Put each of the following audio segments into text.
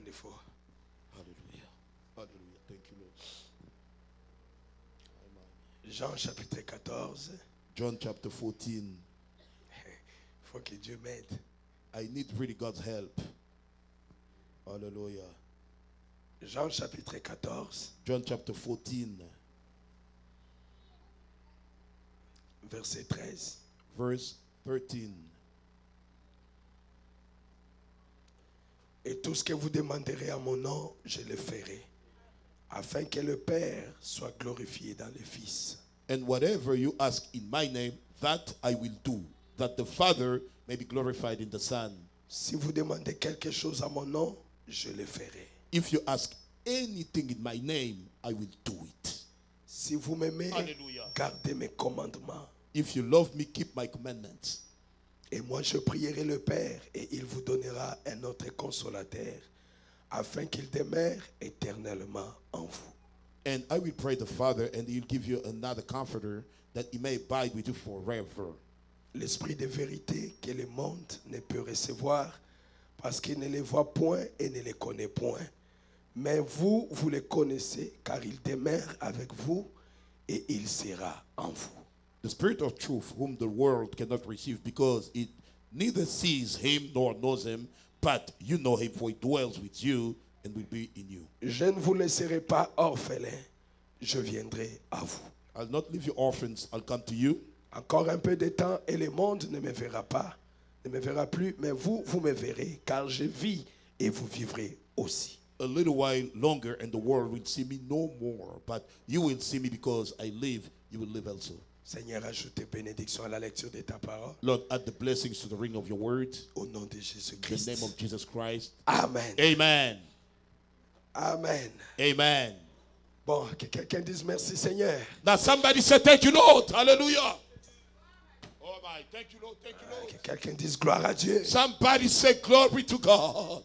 il faut. Hallelujah. Hallelujah. Thank you, Lord. Jean chapitre 14. John chapter 14. Il faut que Dieu m'aide. I need really God's help. Hallelujah. Jean chapitre 14. John chapter 14. Verset 13. Verse 13. Et tout ce que vous demanderez à mon nom, je le ferai, afin que le Père soit glorifié dans le Fils. And whatever you ask in my name, that I will do, that the Father may be glorified in the Son. Si vous demandez quelque chose à mon nom, je le ferai. If you ask anything in my name, I will do it. Si vous m'aimez, Alléluia. gardez mes commandements. If you love me, keep my commandments. Et moi, je prierai le Père, et il vous donnera un autre consolateur, afin qu'il demeure éternellement en vous. And I will pray the Father, and he'll give you another comforter, that he may abide with you forever. L'esprit de vérité que le monde ne peut recevoir, parce qu'il ne les voit point et ne les connaît point. Mais vous, vous le connaissez, car il demeure avec vous, et il sera en vous. The Spirit of truth, whom the world cannot receive, because it neither sees him nor knows him, but you know him, for he dwells with you and will be in you. Je ne vous laisserai pas orphelins, je viendrai à vous. I'll not leave you orphans, I'll come to you. Encore un peu de temps et le monde ne me verra pas, ne me verra plus, mais vous, vous me verrez, car je vis et vous vivrez aussi. A little while longer and the world will see me no more, but you will see me because I live, you will live also. Seigneur, ajoute bénédiction à la lecture de ta parole. Lord, add the blessings to the ring of your word. Au nom de In the Jésus-Christ. name of Jesus Christ. Amen. Amen. Amen. Amen. Bon, que quelqu'un dise merci Seigneur. Now somebody say thank you, Lord. Hallelujah. Oh my, thank you, Lord. Thank you, Lord. Que quelqu'un dise gloire à Dieu. Somebody say glory to God.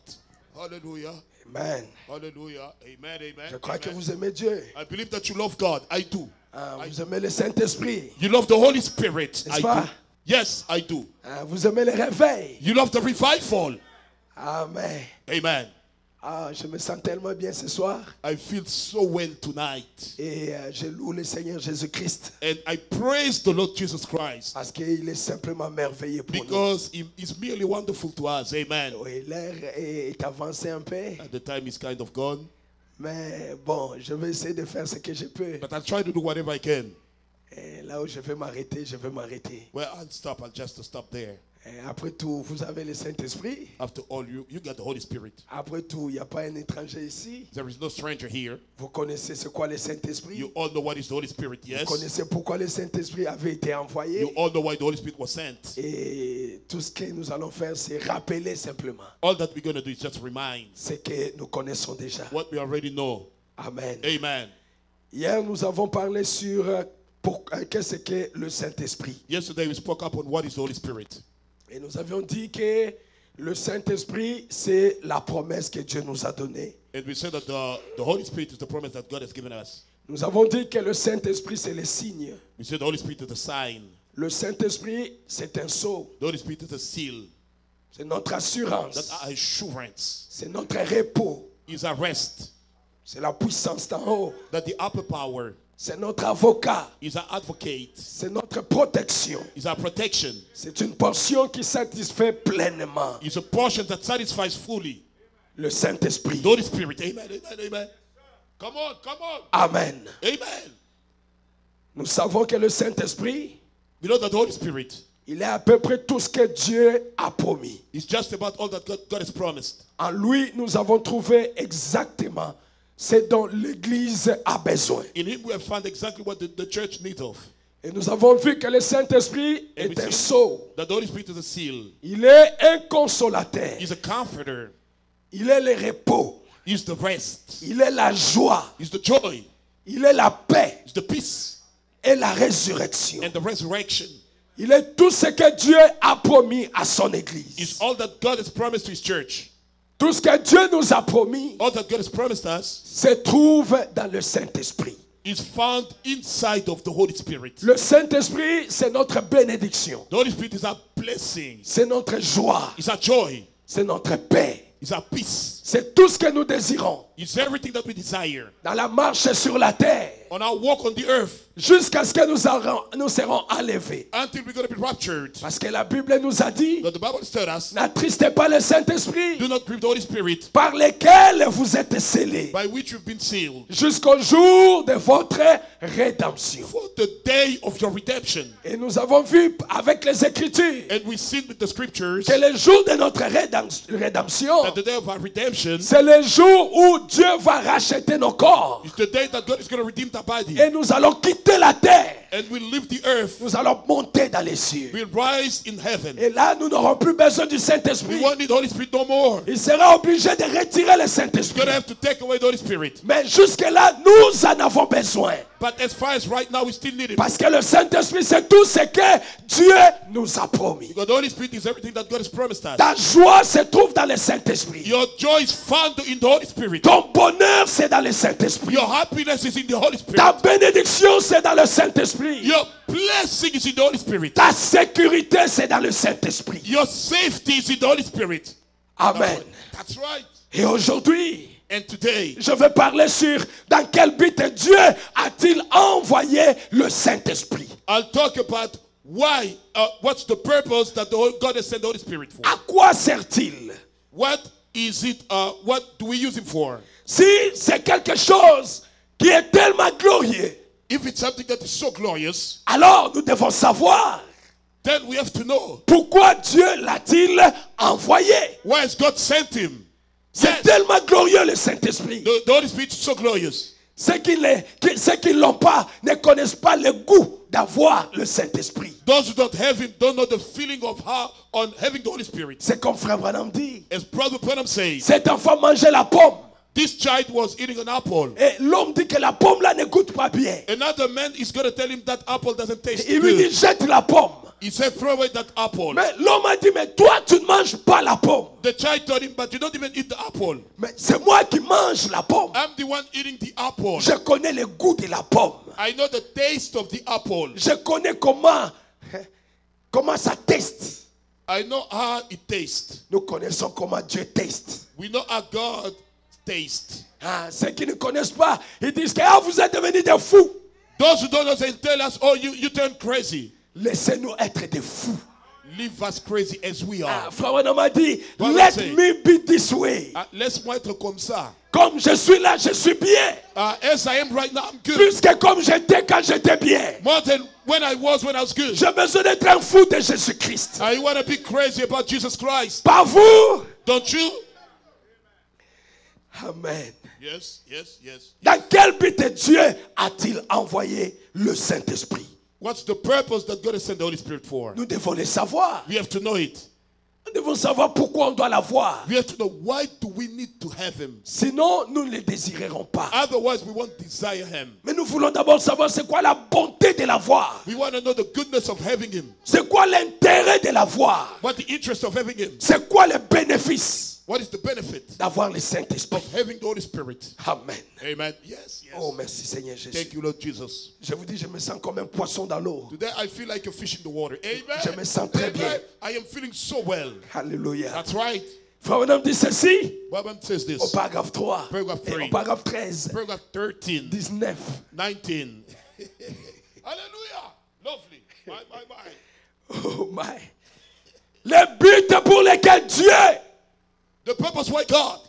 Hallelujah. Amen. Hallelujah. Amen. Amen. Je crois que Amen. vous aimez Dieu. I believe that you love God. I do. Vous aimez le Saint-Esprit. You love the Holy Spirit. N'est-ce I pas? do. Yes, I do. Vous aimez le réveil. You love the revival. Amen. Amen. Je me sens tellement bien ce soir. I feel so well tonight. Et je loue le Seigneur Jésus-Christ. And I praise the Lord Jesus Christ. Parce qu'il est simplement merveilleux pour nous. Because he is merely wonderful to us. Amen. Oui, l'heure est avancée un peu. And the time is kind of gone. Mais bon, je vais essayer de faire ce que je peux. But I'll try to do whatever I can. Et là où je vais m'arrêter, je vais m'arrêter. Well, I'll stop. I'll just stop there. Et après tout, vous avez le Saint-Esprit. After all, you got the Holy Spirit. Après tout, il n'y a pas un étranger ici. There is no stranger here. Vous connaissez c'est quoi le Saint-Esprit? You all know what is the Holy Spirit, Vous yes? connaissez pourquoi le Saint-Esprit avait été envoyé. You all know why the Holy Spirit was sent. Et tout ce que nous allons faire, c'est rappeler simplement All that we're going to do is just remind ce que nous connaissons déjà. what we already know. Amen. Amen. Hier, nous avons parlé sur qu'est-ce que le Saint-Esprit. Yesterday we spoke up on what is the Holy Spirit. Et nous avions dit que le Saint-Esprit, c'est la promesse que Dieu nous a donnée. And we said that the Holy Spirit is the promise that God has given us. Nous avons dit que le Saint-Esprit, c'est le signe. We said the Holy Spirit is the sign. Le Saint-Esprit, c'est un sceau. The Holy Spirit is the seal. C'est notre assurance. That's our assurance. C'est notre repos. Is our rest. C'est la puissance d'en haut. That the upper power C'est notre avocat. is our advocate. C'est notre protection. Is our protection. C'est une portion qui satisfait pleinement Is a portion that satisfies fully le Saint-Esprit. the Holy Spirit. Amen. Amen. Amen. Come on. Come on. Amen. Amen. Nous savons que le Saint-Esprit, We know that the Holy Spirit il est à peu près tout ce que Dieu a promis. is just about all that God has promised. En lui, nous avons trouvé exactement ce dont l'Église a besoin. In him we have found exactly what the church needs of. Et nous avons vu que le Saint-Esprit And we est un see sceau. that the Holy Spirit is a seal. Il est un consolateur. He's a comforter. Il est le repos. He's the rest. Il est la joie. He's the joy. Il est la paix He's the peace et la résurrection. and the resurrection. Il est tout ce que Dieu a promis à son Église. It's all that God has promised to his church. Tout ce que Dieu nous a promis All that God has promised us se trouve dans le Saint-Esprit. is found inside of the Holy Spirit. Le Saint-Esprit, c'est notre bénédiction. The Holy Spirit is our blessing. C'est notre joie. It's our joy. C'est notre paix. It's our peace. C'est tout ce que nous désirons. It's everything that we desire. Dans la marche sur la terre. On our walk on the earth. Jusqu'à ce que nous serons enlevés. Until we're going to be raptured. Parce que la Bible nous a dit, But the Bible told us, n'attristez pas le Saint-Esprit, do not grieve the Holy Spirit, par lesquels vous êtes scellés, by which you've been sealed, jusqu'au jour de votre rédemption. for the day of your redemption. Et nous avons vu avec les Écritures And we see with the scriptures que le jour de notre rédemption, that the day of our redemption c'est le jour où Dieu va racheter nos corps. is the day that God is going to redeem the body. Et nous allons quitter la terre. And we'll leave the earth. Nous allons monter dans les cieux. We'll rise in heaven. Et là, nous n'aurons plus besoin du We Saint-Esprit. won't need the Holy Spirit no more. Il sera obligé de retirer le We're Saint-Esprit. going to have to take away the Holy Spirit. Mais jusque-là, nous en avons besoin. But as far as right now, we still need it. Parce que le Saint-Esprit, c'est tout ce que Dieu nous a promis. Because the Holy Spirit is everything that God has promised us. Ta joie se trouve dans le Saint-Esprit. Your joy is found in the Holy Spirit. Ton bonheur, c'est dans le Saint-Esprit. Your happiness is in the Holy Spirit. Ta bénédiction, c'est dans le Saint-Esprit. Your blessing is in the Holy Spirit. Ta sécurité, c'est dans le Saint-Esprit. Your safety is in the Holy Spirit. Amen. That's right. Et aujourd'hui, And today, je vais parler sur dans quel but Dieu a-t-il envoyé le Saint-Esprit. I'll talk about why, what's the purpose that God has sent the Holy Spirit for. À quoi sert-il? What is it, what do we use Him for? Si c'est quelque chose qui est tellement glorieux, If it's something that is so glorious, alors nous devons savoir then we have to know, pourquoi Dieu l'a-t-il envoyé. why has God sent Him? C'est Yes. tellement glorieux le Saint-Esprit. The Holy Spirit is so glorious. Ceux qui ne l'ont pas ne connaissent pas le goût d'avoir le Saint-Esprit. Those who don't have Him don't know the feeling of how on having the Holy Spirit. C'est comme Frère Branham dit. As Brother Branham says, Cet enfant mangeait la pomme. this child was eating an apple. Et l'homme dit que la pomme là ne goûte pas bien. Another man is going to tell him that apple doesn't taste Il lui dit good. jette la pomme. He said, throw away that apple. Mais l'homme a dit mais toi tu ne manges pas la pomme. The child told him, but you don't even eat the apple. Mais c'est moi qui mange la pomme. I'm the one eating the apple. Je connais le goût de la pomme. I know the taste of the apple. Je connais comment ça teste. I know how it tastes. Nous connaissons comment Dieu teste. We know how God tastes. Ah, ceux qui ne connaissent pas, ils disent que vous êtes devenus des fous. Those who don't know, they tell us, oh, you turn crazy. Laissez-nous être des fous. Leave us crazy as we are. Frère Branham a dit, Voilà, let c'est- me be this way. Laisse-moi être comme ça. Comme je suis là, je suis bien. As I am right now, I'm good. Plus que comme j'étais quand j'étais bien. More than when I was good. J'ai besoin d'être un fou de Jésus-Christ. I want to be crazy about Jesus Christ. Pas vous? Don't you? Amen. Yes, yes, yes. Dans quel but Dieu a-t-il envoyé le Saint-Esprit? What's the purpose that God has sent the Holy Spirit for? Nous devons le savoir. We have to know it. Nous devons savoir pourquoi on doit l'avoir. We have to know, why do we need to have Him? Sinon, nous ne le désirerons pas. Otherwise, we won't desire Him. Mais nous voulons d'abord savoir c'est quoi la bonté de l'avoir. We want to know the goodness of having Him. C'est quoi l'intérêt de l'avoir. What the interest of having Him? C'est quoi le bénéfice What is the benefit d'avoir le Saint-Esprit. of having the Holy Spirit? Amen. Amen. Yes, yes. Oh, merci Seigneur Jésus. Thank you, Lord Jesus. Je vous dis, je me sens comme un poisson dans l'eau. Today, I feel like a fish in the water. Amen. Je me sens très bien. Amen. I am feeling so well. Alléluia. That's right. Frère Branham dit ceci Bible says au this. paragraphe 3 Paragraph et 3. au paragraphe 13, Paragraph 13, 19. 19. Hallelujah. Lovely. My. Oh my. Le but pour lequel Dieu, The purpose why God,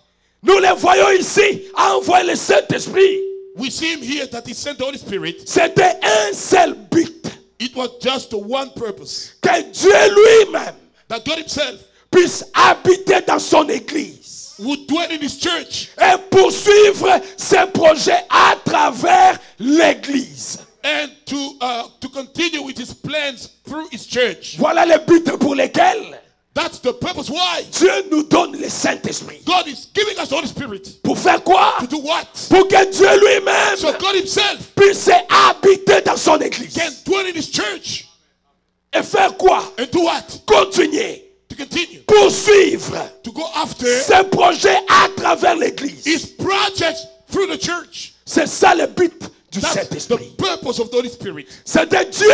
nous le voyons ici, a envoyé le Saint-Esprit. we see Him here that He sent the Holy Spirit. C'était un seul but. It was just one purpose. Que Dieu lui-même That God Himself puisse habiter dans son église would dwell in His church et poursuivre ses projets à travers l'église. and to continue with His plans through His church. Voilà le but pour lequel That's the purpose why Dieu nous donne le Saint-Esprit. God is giving us the Holy Spirit. Pour faire quoi? To do what? Pour que Dieu lui-même So God Himself puisse habiter dans son église. can dwell in His church. Et faire quoi? And do what? Continuer, To continue. poursuivre To go after ses projets à travers l'église. His projects through the church. C'est ça le but du That's Saint-Esprit. the purpose of the Holy Spirit. C'était Dieu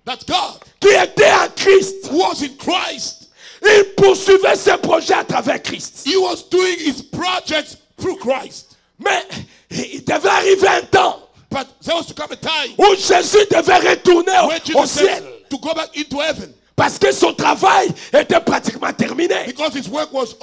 That God, qui était en Christ. who was in Christ, Il poursuivait ses projets à travers Christ. He was doing his projects through Christ. Mais il devait arriver un temps But there was to come a time où Jésus devait retourner when au Jesus ciel. said to go back into heaven. Parce que son travail était pratiquement terminé. Because his work was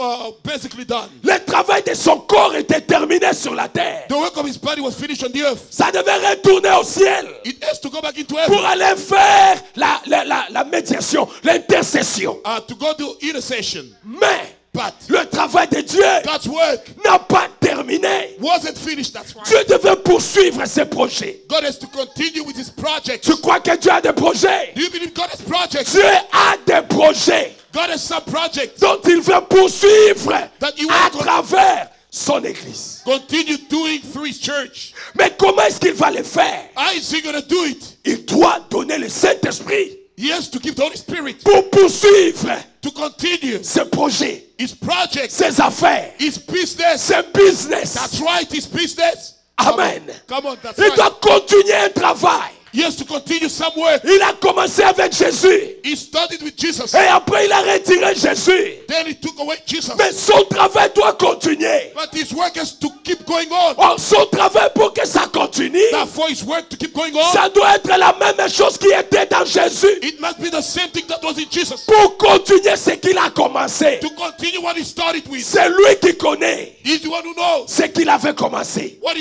basically done. Le travail de son corps était terminé sur la terre. The work of his body was finished on the earth. Ça devait retourner au ciel It has to go back into heaven. pour aller faire la médiation, l'intercession. To go to intercession. Mais But le travail de Dieu God's work n'a pas terminé. wasn't finished, that's right. Dieu devait poursuivre ses projets. God has to continue with his projects. Tu crois que Dieu a des projets? Do you believe God has projects? Dieu a des projets God has some projects dont il veut poursuivre that he à will travers son église. continue doing through his church. Mais comment est-ce qu'il va le faire? How is he going to do it? Il doit donner le Saint-Esprit He has to give the Holy Spirit pour poursuivre to continue ses projets, his projects, ses affaires, his business. ses business. That's right, his business. Amen. Come on, that's Il right. doit continuer un travail. He has to continue some work. Il a commencé avec Jésus. He started with Jesus. Et après, il a retiré Jésus. Then he took away Jesus. Mais son travail doit continuer. But his work has to keep going on. Or, son travail pour que ça continue, Now for his work to keep going on, ça doit être la même chose qui était dans Jésus. it must be the same thing that was in Jesus. Pour continuer ce qu'il a commencé. To continue what he started with. C'est lui qui connaît He's the one who knows ce qu'il avait commencé. what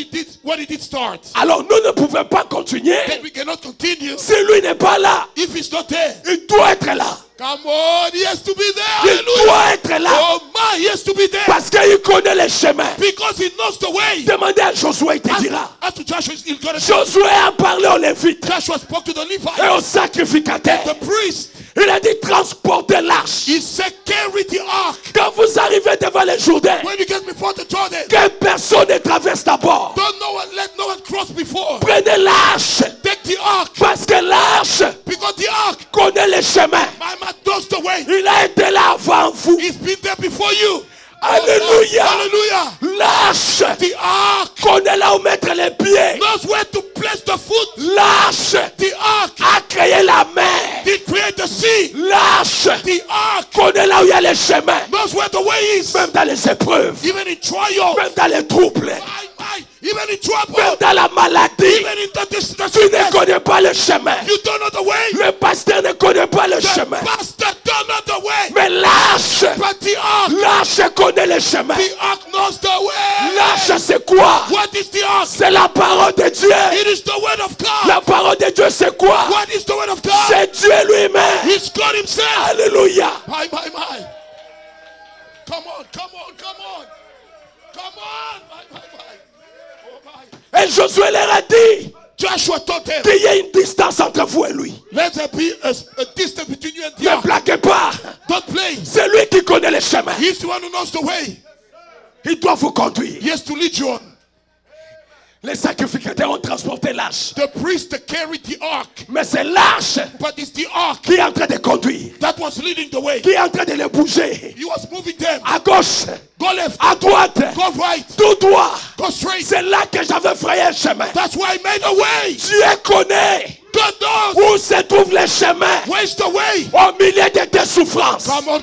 he did start. Alors, nous ne pouvons pas continuer Then we cannot continue si lui n'est pas là. if he's not there. Il doit être là. Come on, he has to be there. Il Hallelujah. doit être là. Oh my, he has to be there. Parce qu'il connaît les chemins. Because he knows the way. Demandez à Josué, il te dira. As to Joshua, he's gonna Josué a parlé aux Lévites Joshua spoke to the et Levites, aux sacrificateurs. the priest. Il a dit transporter l'arche. He said, carry the ark. Quand vous arrivez devant le Jourdain, When you get before the Jordan, que personne ne traverse d'abord. let no one cross before. Prenez l'arche. Take the ark. Parce que l'arche Because the ark, connaît les chemins. my man knows the way. Il a été là avant vous. He's been there before you. Alléluia. Hallelujah. L'arche The ark connaît là où mettre les pieds. knows where to place the foot. L'arche The ark a créé la mer. did create the sea. L'arche The ark connaît là où il y a les chemins. knows where the way is. Même dans les épreuves. Even in trial. Même dans les troubles. Even in trouble. Même dans la maladie. Even in the Tu ne sickness. connais pas le chemin. You don't know the way. Le pasteur ne connaît pas le The chemin. pastor don't know the way. Mais l'arche, But the ark connaît le chemin. The ark knows the way. L'arche, c'est quoi? What is the ark? C'est la parole de Dieu. It is the word of God. La parole de Dieu, c'est quoi? What is the word of God? C'est Dieu lui-même. He's God himself. Alléluia. My. Come on. Come on. My. Oh my. Et Josué leur a dit Joshua told them, qu'il y ait une distance entre vous et lui. let there be a distance between you and the Ne ark. blaguez pas. Don't play. C'est lui qui connaît le chemin. He's the one who knows the way. Il doit vous conduire. He has to lead you on. Les sacrificateurs ont transporté l'arche. The priest carried the ark, Mais c'est l'arche but it's the ark qui est en train de conduire. that was leading the way. Qui est en train de les bouger. He was moving them. À gauche, Go left, à droite, go right, tout droit. go straight. C'est là que j'avais frayé un chemin. That's why I made a way. Dieu connaît God knows où se trouve le chemin. where's the way. Au milieu de tes souffrances. Come on. In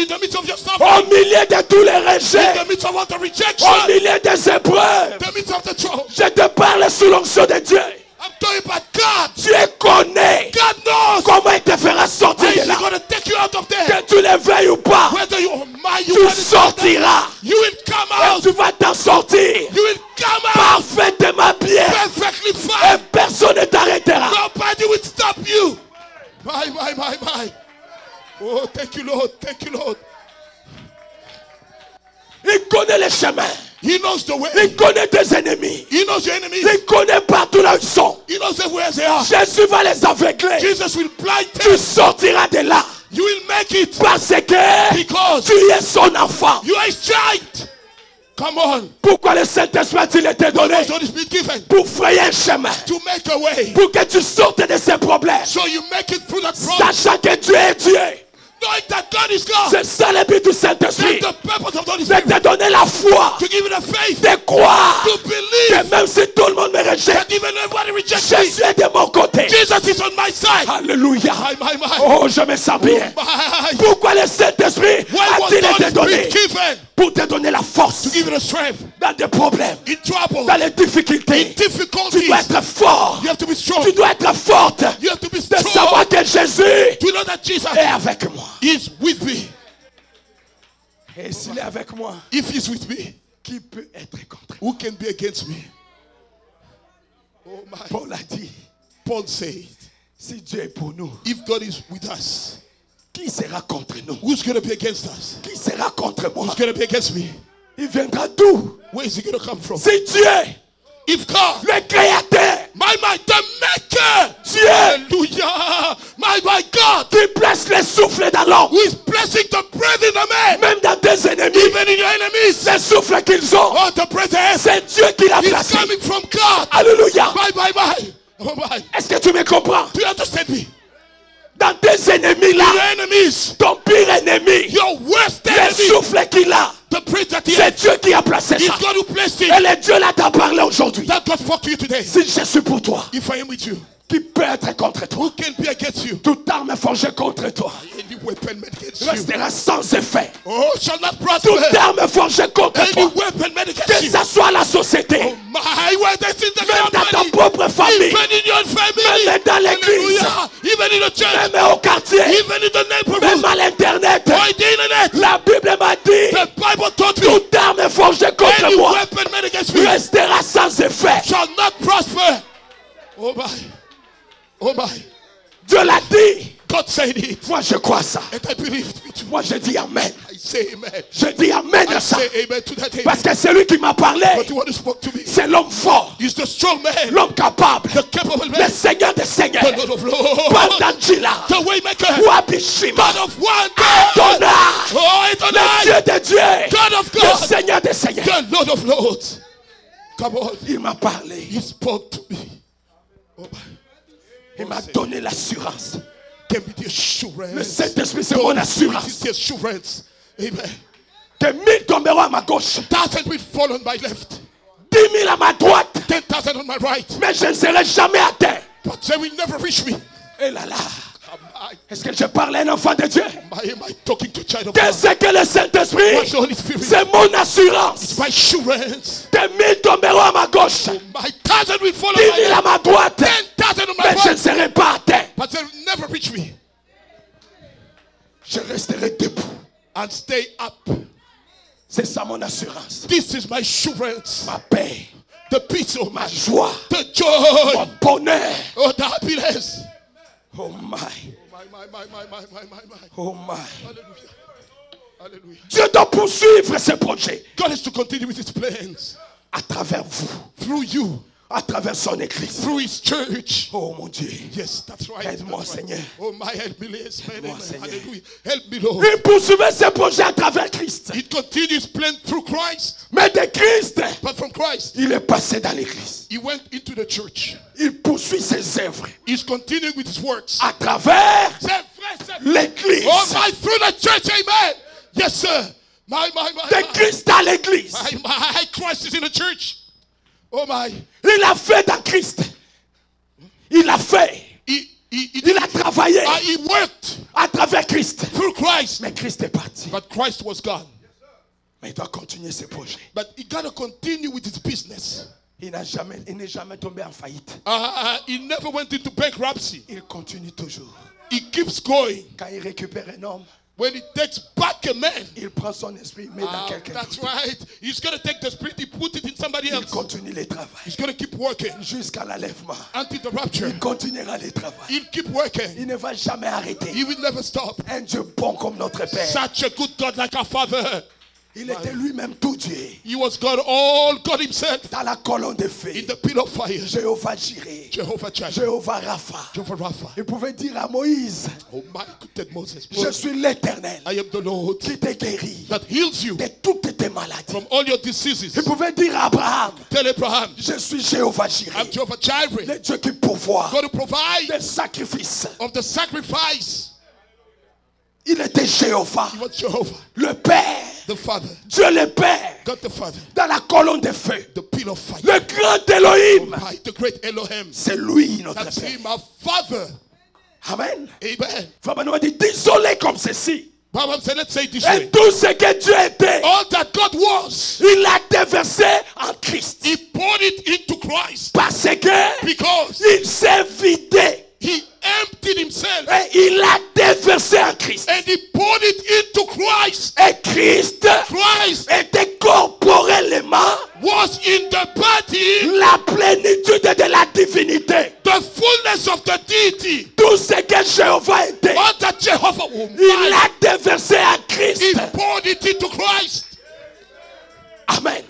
the midst of your stuff. Au milieu de tous les In rejets. the midst of all the rejection. Au milieu des épreuves. In the midst of the trouble. Je te parle sous l'onction de Dieu. I'm talking about God. Dieu connaît God knows comment il te fera sortir how de is He là. going to take you out of there. Que tu le veuilles ou pas, Whether you mind you tu want it or not, sortiras. you will come Et out. tu vas t'en sortir You will come out parfaitement bien. perfectly Et fine. personne ne t'arrêtera. Nobody will stop you. My. Oh, thank you, Lord. Il connaît les chemins. He knows the way. Il connaît tes ennemis. He knows your enemies. Il connaît partout là où ils sont. He knows where they are. Jésus va les aveugler. Jesus will blind Tu them. sortiras de là. You will make it Parce que because tu es son enfant. you are his child. Come on. Pourquoi le Saint-Esprit a-t-il été donné? Was Holy Spirit given Pour frayer un chemin. to make a way. Pour que tu sortes de ces problèmes. So you make it through that problem. Sachant que Dieu est Dieu. Knowing that God is God. C'est ça le but du Saint-Esprit. That's the purpose of the Holy De Spirit. te donner la foi. To give you the faith. De croire. To believe. Que même si tout le monde me rejette, That even everybody rejects me. Jésus est de mon côté. Jesus is on my side. Alléluia. My. Oh, je me sens bien. My. Pourquoi le Saint-Esprit Why was a-t-il the été Holy donné? Spirit given? Pour te donner la force To give you the strength. dans des problèmes, In trouble. dans les difficultés. In Tu difficulties. dois être fort. You have to be strong. Tu dois être forte You have to be de strong. savoir que Jésus To know that Jesus est avec moi. is with me. Et s'il est avec moi, If he's with me, qui peut être contre moi? who can be against me? Oh my. Paul a dit, Paul said, si Dieu est pour nous, if God is with us, qui sera contre nous? who's going to be against us? Qui sera contre moi? Who's going to be against me? Il viendra d'où? Where is he going to come from? C'est Dieu, If God, le Créateur, the maker, Dieu, hallelujah, my God, qui place le souffle dans l'homme, who is blessing the breath in the man, même dans tes ennemis, even in your enemies, le souffle qu'ils ont, oh, the breath c'est Dieu qui l'a is placé. coming from God. Alléluia. My. Oh my. Est-ce que tu me comprends? Do you understand me? Dans tes ennemis Your là, enemies, ton pire ennemi, your worst le enemy, souffle qu'il a, the breath that he c'est has, Dieu qui a placé is ça. God who placed Et it. le Dieu là t'a parlé aujourd'hui. That God spoke to you today. Si je suis pour toi, If I am with you, qui peut être contre toi? who can be against you? Toute arme forgée contre toi Any weapon made against you, restera sans effet. oh, shall not prosper. Toute arme forgée contre Any toi, weapon made que against you, ça soit la société, oh my, where that's in the même dans ta company, propre famille, even in your family, même dans l'église, hallelujah, even in the church, même au quartier, even in the même neighborhood, à l'internet. or in the internet. La Bible m'a dit, The Bible taught me, toute arme forgée contre any moi weapon made against me restera sans effet. shall not prosper. Oh my, oh my. Dieu l'a dit. God said it, Moi, je crois ça. and I believed it. Moi, je dis Amen. I say amen. Je dis Amen I à ça. say amen to that amen. Parce que celui qui m'a parlé, But the one who spoke to me c'est l'homme fort, is the strong man, l'homme capable, the capable le man, Seigneur des Seigneurs, the Lord of Lords, Pandangila, the waymaker, Wabishima, God of wonder, Adonai, oh le Adonai, Dieu de Dieu, God of le God, Seigneur des Seigneurs. the Lord of Lords. Come on, Il m'a parlé, he spoke to me. Oh my. il m'a donné l'assurance. Can be the Le assurance. Saint-Esprit, c'est mon assurance. It's the assurance. Amen. Que 1000 tomberont à ma gauche, 1,000 will fall on my left, 10 000 à ma droite, 10,000 on my right, mais je ne serai jamais atteint. but they will never reach me. Et là là, Am est-ce que je parle à un enfant de Dieu? I talking to a child of God? Qu'est-ce que le Saint-Esprit? What's the Holy Spirit? C'est mon assurance. My assurance. Que 1000 tomberont à ma gauche, My 1,000 will fall 10 on my 000 à left, ma droite, 10,000 on my mais je ne right, serai pas atteint. but they will never reach me. Je resterai debout. And stay up. C'est ça mon assurance. This is my assurance. Ma paix, The peace of ma my joie, the joy, mon bonheur. oh the happiness. Oh my, My. oh my. Hallelujah. Hallelujah. Dieu doit poursuivre ses projets God is to continue with his plans à travers vous, through you, à travers son église. through his church. Oh mon Dieu. Yes, that's right. Aide-moi, That's right. Seigneur. Oh my, help me, yes, man. Aide-moi, Amen. Seigneur. Hallelujah. Help me, Lord. Il poursuivait ses projets à travers Christ. It continues plan through Christ, Mais de Christ, but from Christ, il est passé dans l'église. he went into the church. Il poursuit ses œuvres He's continuing with his works. à travers C'est vrai, c'est vrai. l'église. Oh my, through the church, amen. Yes, sir. My. De Christ à l'église. My Christ is in the church. Oh my. Il a fait dans Christ. Il a fait. Il a travaillé He worked à travers Christ. through Christ. Mais Christ est parti. But Christ was gone. Mais il doit continuer ses projets. But he got to continue with his business. Il n'est jamais tombé en faillite. He never went into bankruptcy. Il continue toujours. He keeps going. Quand il récupère un homme, When he takes back a man, il prend son esprit, met dans quelqu'un that's d'autre. right. He's going to take the spirit, he put it in somebody Il else. continue le travail He's going to keep working jusqu'à l'enlèvement. until the rapture. Il continuera le travail. He'll keep working. Il ne va jamais arrêter. He will never stop. Un Dieu bon comme notre Père. Such a good God like our Father. Il était lui-même tout Dieu. He was God, all God himself, Dans la colonne de in feu. the pillar of fire. Jéhovah Jireh. Jehovah Jireh, Jéhovah Rapha. Jehovah Rapha. Il pouvait dire à Moïse, Oh my good Moses, je suis l'Éternel I am the Lord qui te guérit that heals you de toutes tes maladies. from all your diseases. Il pouvait dire à Abraham, Tell Abraham, je suis Jéhovah I'm Jireh, Jehovah Jireh, le Dieu qui pourvoit going to provide des sacrifices. of the sacrifice. Il était Jéhovah, He was Jehovah, le Père, the Father, Dieu le Père, God the Father, dans la colonne de feu. the pillar of fire, Le grand Elohim, the great Elohim. c'est lui notre That's Père. him, our Father. Amen. Amen. Frère Branham dit, désolé comme ceci. Bible said, let's say it this Et way. tout ce que Dieu était, All that God was, il l'a déversé en Christ. He poured it into Christ Parce que because il s'est vidé He emptied Himself et il l'a déversé en Christ. and He poured it into Christ. Et Christ Christ était corporellement was in the body, la plénitude de la divinité. the fullness of the deity. Tout ce que Jéhovah était, All that Jehovah il was, l'a déversé en Christ. He poured it into Christ. Amen.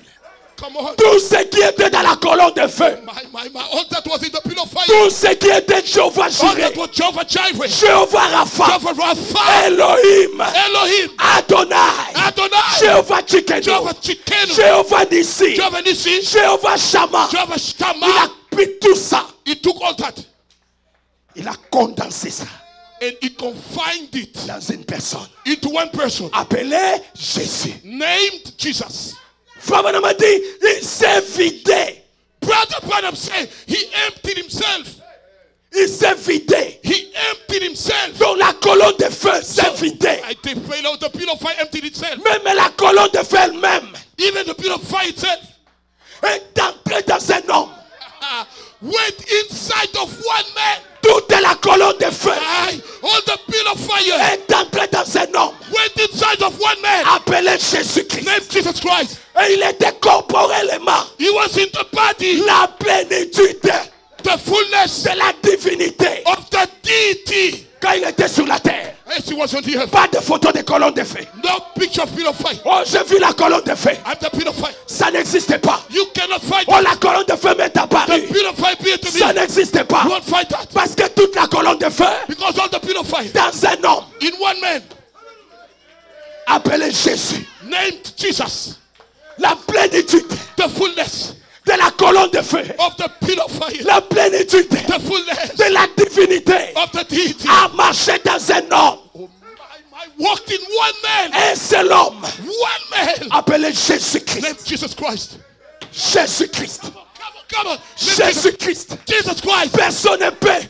Come on. Tout ce qui était dans la colonne de feu, All that was in the pillar of fire. tout ce qui était Jéhovah All Jireh, that was Jehovah Jireh, Jéhovah Rapha, Jehovah Rapha, Elohim, Elohim, Adonai, Adonai, Jéhovah Tchikeno, Jehovah Chikenu, Jéhovah Nissi, Jehovah Nissi, Jéhovah Shammah. Jehovah Il a Shammah. pris tout ça, He took all that il a condensé ça and He confined it dans une personne into one person appelée Jésus. named Jesus. Frère Branham a dit, il s'est vidé. Brother Branham said he emptied himself. Il s'est vidé. He emptied himself. Donc la colonne de feu s'est vidée. I think the pillar of fire emptied itself. Même la colonne de feu elle-même Even the pillar of fire itself est entrée dans un homme. went inside of one man. Toute la colonne de feu All the pillar of fire est entrée dans un homme went inside of one man appelé Jésus-Christ. named Jesus Christ. Et il était corporellement He was in the body, la plénitude the fullness de la divinité. of the deity. Quand il était sur la terre, As he was on the earth. pas de photo de colonne de feu. No picture of pillar of fire. Oh, j'ai vu la colonne de feu. I'm the pillar of fire. Ça n'existait pas. You cannot fight Oh, la colonne de feu m'est the apparue. pillar of fire appeared to Ça me. n'existait pas. You won't fight that. Parce que toute la colonne de feu Because all the pillar of fire dans un homme in one man appelé Jésus. named Jesus. La plénitude The fullness de la colonne de feu. of the pillar of fire. La plénitude The fullness de la divinité of the deity. a marché dans un homme. I walked in one man. Un seul homme One man appelé Jésus-Christ. named Jesus Christ. Jésus-Christ. Come on. Jesus Jésus-Christ. Christ. Personne ne peut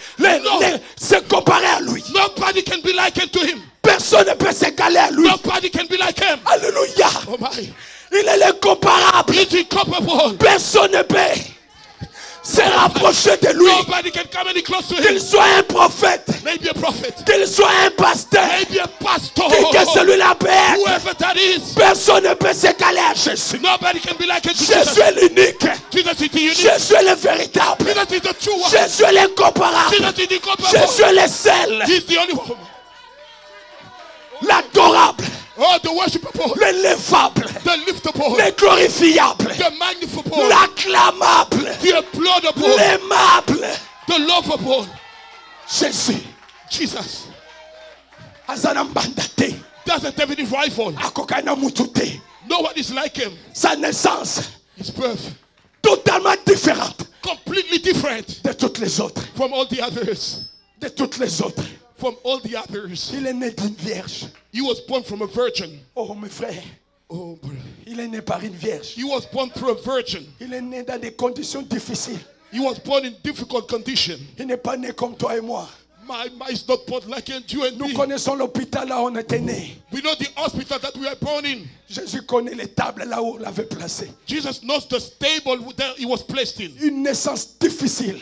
se comparer à lui. Nobody can be likened to him. Personne ne peut s'égaler à lui. Nobody can be like him. Alléluia. Oh my. Il est l'incomparable. He's incomparable. Personne ne peut se rapprocher de lui. Nobody can come any close to Qu'il him. soit un prophète, Maybe a prophet. qu'il soit un pasteur, Maybe a pastor. que celui-là peut être. Whoever that is. Personne ne peut s'égaler à Jésus. Nobody can be likened to Jésus Jesus. est l'unique. Jesus is the unique. Jésus est le véritable. Jesus is the true one. Jésus est l'incomparable. Jesus is the incomparable. Jésus est le seul, He's the only one. l'adorable, Oh, the worshipable. l'élevable, The liftable. le glorifiable, The magnifiable. l'acclamable, The applaudable. l'aimable. The lovable. Jésus, Jesus azana mbandate, doesn't have any rival. akokana mutute. No one is like him. Sa naissance, His birth totalement différente completely different de toutes les autres. from all the others. De toutes les autres. From all the others. Il est né d'une vierge. He was born from a virgin. Oh, mes frères, Oh, brother. il est né par une vierge. He was born through a virgin. Il est né dans des conditions difficiles. He was born in difficult condition. Il n'est pas né comme toi et moi. My is not born like you and Nous me. connaissons l'hôpital là où on était né. We know the hospital that we are born in. Jésus connaît les tables là où on l'avait placé. Jesus knows the stable that he was placed in. Une naissance difficile,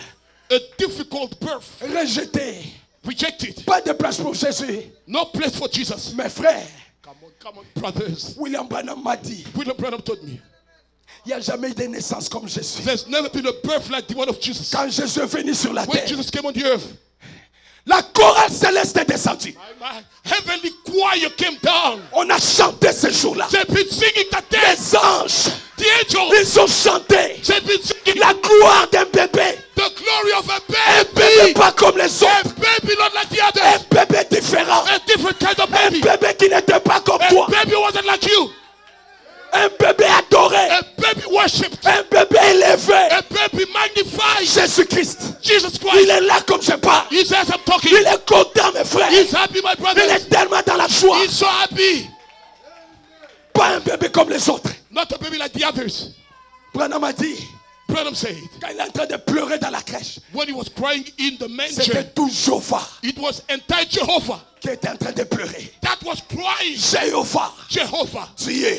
A difficult birth. rejetée. Rejected. Pas de place pour Jésus. No place for Jesus. Mes frères, Come on, brothers. William Branham m'a dit, William Branham told me. il n'y a jamais eu de naissance comme Jésus. There's never been a birth like the one of Jesus. Quand Jésus est venu sur la When terre, Jesus came on the earth, la chorale céleste est descendue. my heavenly choir came down. On a chanté ce jour-là. They've been singing that day. Les anges, The angels, ils ont chanté they've been singing la gloire d'un bébé. the glory of a Un bébé baby. pas comme les A autres. baby not like the Un others. bébé différent. A different kind of Un baby. bébé qui n'était pas comme A toi. baby wasn't like you. Un bébé adoré. A baby worshipped. Un bébé élevé. A baby magnified. Jésus-Christ. Jesus Il Christ. est là comme je parle. He says I'm talking. Il est content, mes frères. He's happy, my Il brothers. est tellement dans la joie. He's so happy. Pas un bébé comme les autres. Not a baby like the others. Branham a dit, Branham said, quand il est en train de pleurer dans la crèche, when he was crying in the c'était manger, tout Jéhovah it was entire Jehovah qui était en train de pleurer. that was crying. Jéhovah, Jehovah, Dieu,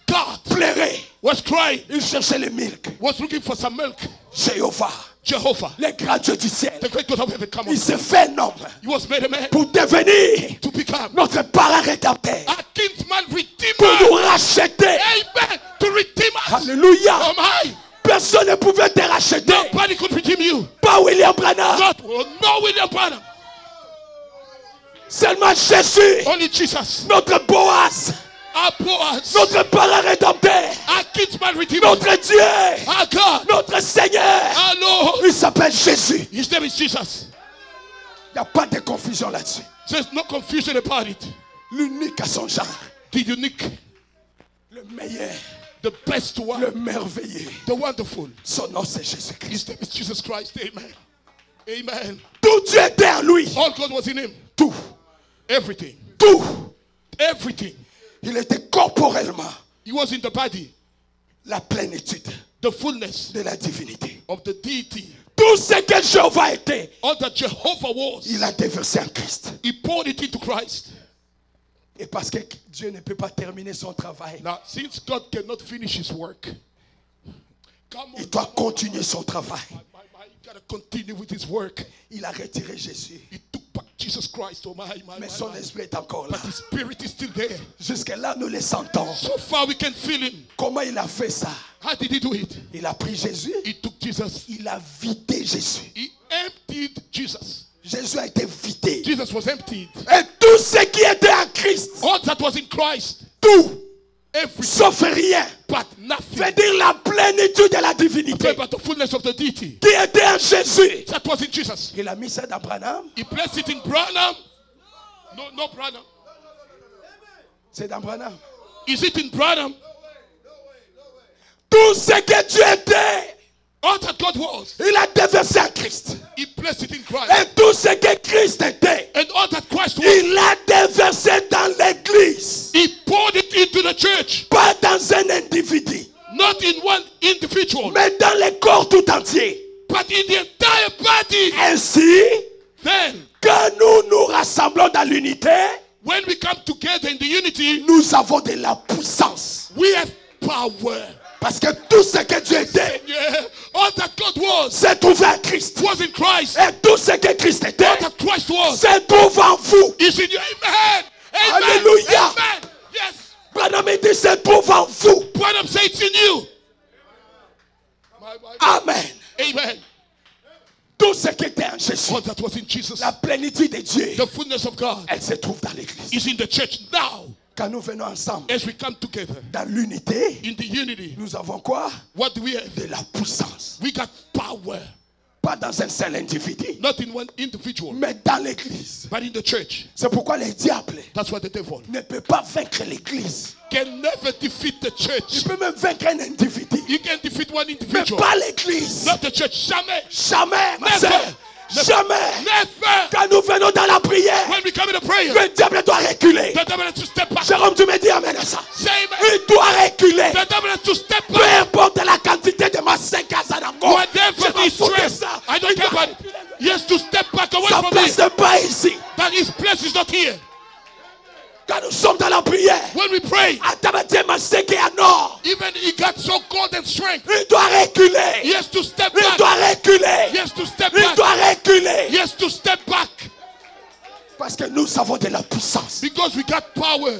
God, pleurait. was crying, Il cherchait le milk. was looking for some milk. Jéhovah, Jehovah, le grand Dieu du ciel, the great God of heaven, come on. il s'est fait un homme He was made a man pour devenir to become notre parent rédempteur, a kinsman pour redeemer. nous racheter. Amen. To redeem us. Alléluia. Oh my. Personne ne pouvait te racheter. Nobody could redeem you. Pas William Branham. Not, no William Branham. Seulement Jésus, Only Jesus. notre Boaz, Our Boaz. notre parent rédempteur, Our kinsman redeemer. notre Dieu, Our God. notre Seigneur. Our Lord. Il s'appelle Jésus. His name is Jesus. Il n'y a pas de confusion là-dessus. There's no confusion about it. L'unique à son genre, The unique, le meilleur, the best one, le merveilleux. the wonderful. Son nom c'est Jésus-Christ. His name is Jesus Christ. Amen. Amen. Tout Dieu était en lui. All God was in him. Tout, Everything. tout. Everything. Il était corporellement He was in the body. la plénitude The fullness de la divinité. of the deity. Tout ce que Jéhovah était, All that Jehovah was. il a déversé en Christ. He poured it into Christ. Et parce que Dieu ne peut pas terminer son travail, Now, since God cannot finish his work, come on, il doit continuer son travail. he gotta continue with his work. Il a retiré Jésus. He took back Jesus Christ. Oh my. Mais son esprit est encore là. But his spirit is still there. Jusque-là, nous le sentons. So far we can feel him. Comment il a fait ça? How did he do it? Il a pris Jésus. He took Jesus. Il a vidé Jésus. He emptied Jesus. Jésus a été vidé. Jesus was emptied. Et tout ce qui était en Christ, All that was in Christ, tout, everything, sauf rien, but nothing. veut dire la plénitude de la divinité About the fullness of the deity qui était en Jésus. that was in Jesus. Il a mis ça dans Branham. He placed it in Branham. No Branham. C'est dans Branham. Is it in Branham? Tout ce que Dieu était, All that God was, il a déversé en Christ. he placed it in Christ. Et tout ce que Christ était, And all that Christ was, il l'a déversé dans l'église. he poured it into the church. Pas dans un individu, Not in one individual, mais dans le corps tout entier. but in the entire body. Ainsi, Then, quand nous nous rassemblons dans l'unité, when we come together in the unity, nous avons de la puissance. we have power. Parce que tout ce que Dieu était Yeah. All that God was s'est trouvé en Christ. was in Christ. Et tout ce que Christ était All that Christ was se trouve en vous. is in you. Amen. Amen. Hallelujah. Amen. Yes. Branham dit se trouve en vous. Branham says it's in you. Amen. Amen. Tout ce qui était en Jésus, All that was in Jesus, la plénitude de Dieu, the fullness of God, elle se trouve dans l'église. is in the church now. Quand nous venons ensemble As we come together dans l'unité, in the unity, nous avons quoi? what do we have? De la puissance. We got power. Pas dans un seul individu, Not in one individual, mais dans l'église. but in the church. C'est pourquoi les diables That's what the devil ne peut pas vaincre l'église. can never defeat the Il church. peut même vaincre un individu, You can defeat one mais individual, pas l'église. not the church. Jamais. Jamais, ma Never. sœur. Jamais. Never. Quand nous venons dans la prière, When we come in a prayer, le diable doit reculer. the devil has to step back. Jérôme, tu me dis amen à ça. Say amen. Il doit reculer. The devil has to step Peu back. importe la quantité de ma 5 à Zanango. Whatever the strength, I don't care about it. He has to step back away Sa from place me. n'est pas ici. That his place is not here. Quand nous sommes dans la prière, When we pray, even he got so cold and strength. il doit reculer. He has to step Il back. doit reculer. He has to step Il back. doit reculer. He has to step back Parce que nous avons de la puissance. because we got power.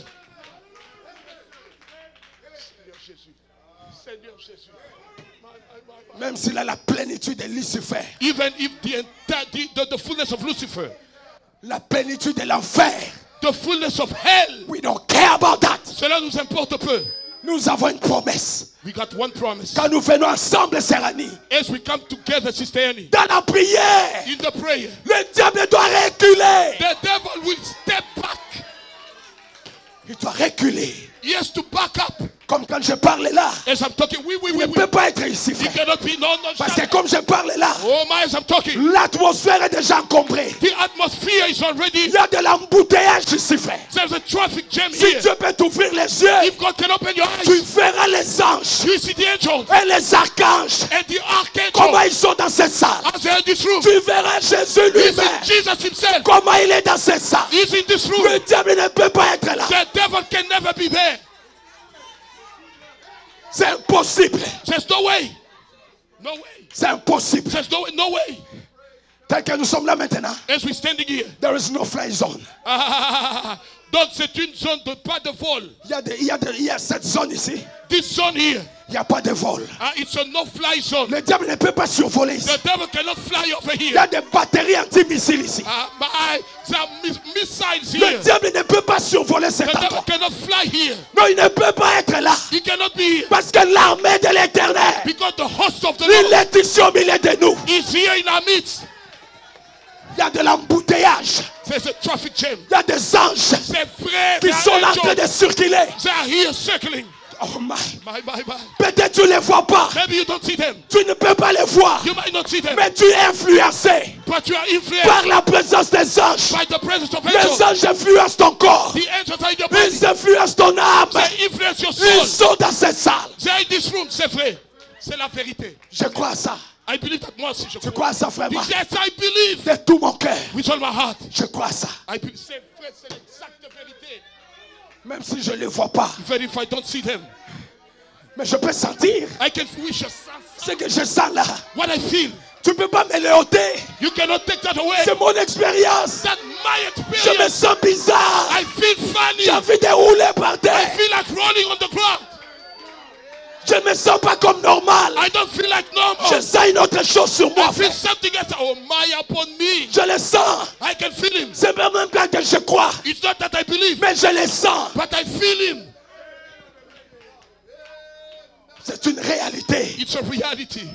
Même s'il a la plénitude de Lucifer, Even if the fullness of Lucifer, la plénitude de l'enfer, the fullness of hell, we don't care about that. cela nous importe peu. Nous avons une promesse. We got one promise. Quand nous venons ensemble, sœur Annie, As we come together, Sister Annie, dans la prière, in the prayer, le diable doit reculer. the devil will step back. Il doit reculer. He has to back up. Comme quand je parle là, As I'm talking, il ne peut pas être ici, He frère. cannot be, no, Parce que comme je parle là, Oh my, as I'm talking, l'atmosphère est déjà encombrée. the atmosphere is already, Il y a de l'embouteillage ici, frère. there's a traffic jam Si here. Dieu peut t'ouvrir les yeux, If God can open your tu eyes, verras les anges you see the angels et les archanges. and the Comment archangel ils sont dans cette salle. as they're in this room. Tu verras Jésus You see lui-même. Jesus himself. Comment il est dans cette salle. He's in this room. Le diable ne peut pas être là. The devil can never be there. C'est impossible. There's no way. No way. C'est impossible. There's no way. No way. Tel que nous sommes là maintenant, As we're standing here. there is no fly zone. Donc c'est une zone de pas de vol. Il y a cette zone ici. This zone here, Il n'y a pas de vol. it's a no-fly zone. Le diable ne peut pas survoler ici. The devil cannot fly over Il y here. a des batteries anti-missiles ici. There are missiles Le here. diable ne peut pas survoler The cet devil endroit. cannot fly here. Non, il ne peut pas être là. He cannot be here. Parce que l'armée de l'éternel, Because the host of the il Lord est ici au milieu de nous. is here in our midst. Il y a de l'embouteillage. There's a traffic jam. Il y a des anges C'est vrai. qui sont là en train de circuler. They are here circling. Oh my. My. Peut-être tu ne les vois pas. Maybe you don't see them. Tu ne peux pas les voir. You might not see them. Mais tu es influencé But you are influenced par la présence des anges. by the presence of Les angels. anges influencent ton corps. The angels are in your body. Ils influencent ton âme. They influence your Ils soul. sont dans cette salle. They are in this room. C'est vrai. C'est la vérité. Je crois à ça. I believe that moi aussi je Je crois. crois à ça, frère. Yes, I believe. De tout mon cœur. With all my heart. Je crois à ça. I believe. C'est vrai, c'est l'exacte vérité. Même si je ne les vois pas. Even if I don't see them, Mais je peux sentir I can wish a sense. ce que je sens là. What I feel. Tu ne peux pas me le ôter. You cannot take that away. C'est mon expérience. That's my Je me experience. sens bizarre. I feel funny. J'ai envie de rouler par I terre. feel like rolling on the ground. Je ne me sens pas comme normal. I don't feel like Je normal. sens une autre chose sur moi. I feel Frère. something else. Oh my upon me. Je le sens. I can feel him. C'est même pas que je crois. It's not that I believe, Mais je le sens. but I feel him. C'est une réalité. It's a reality.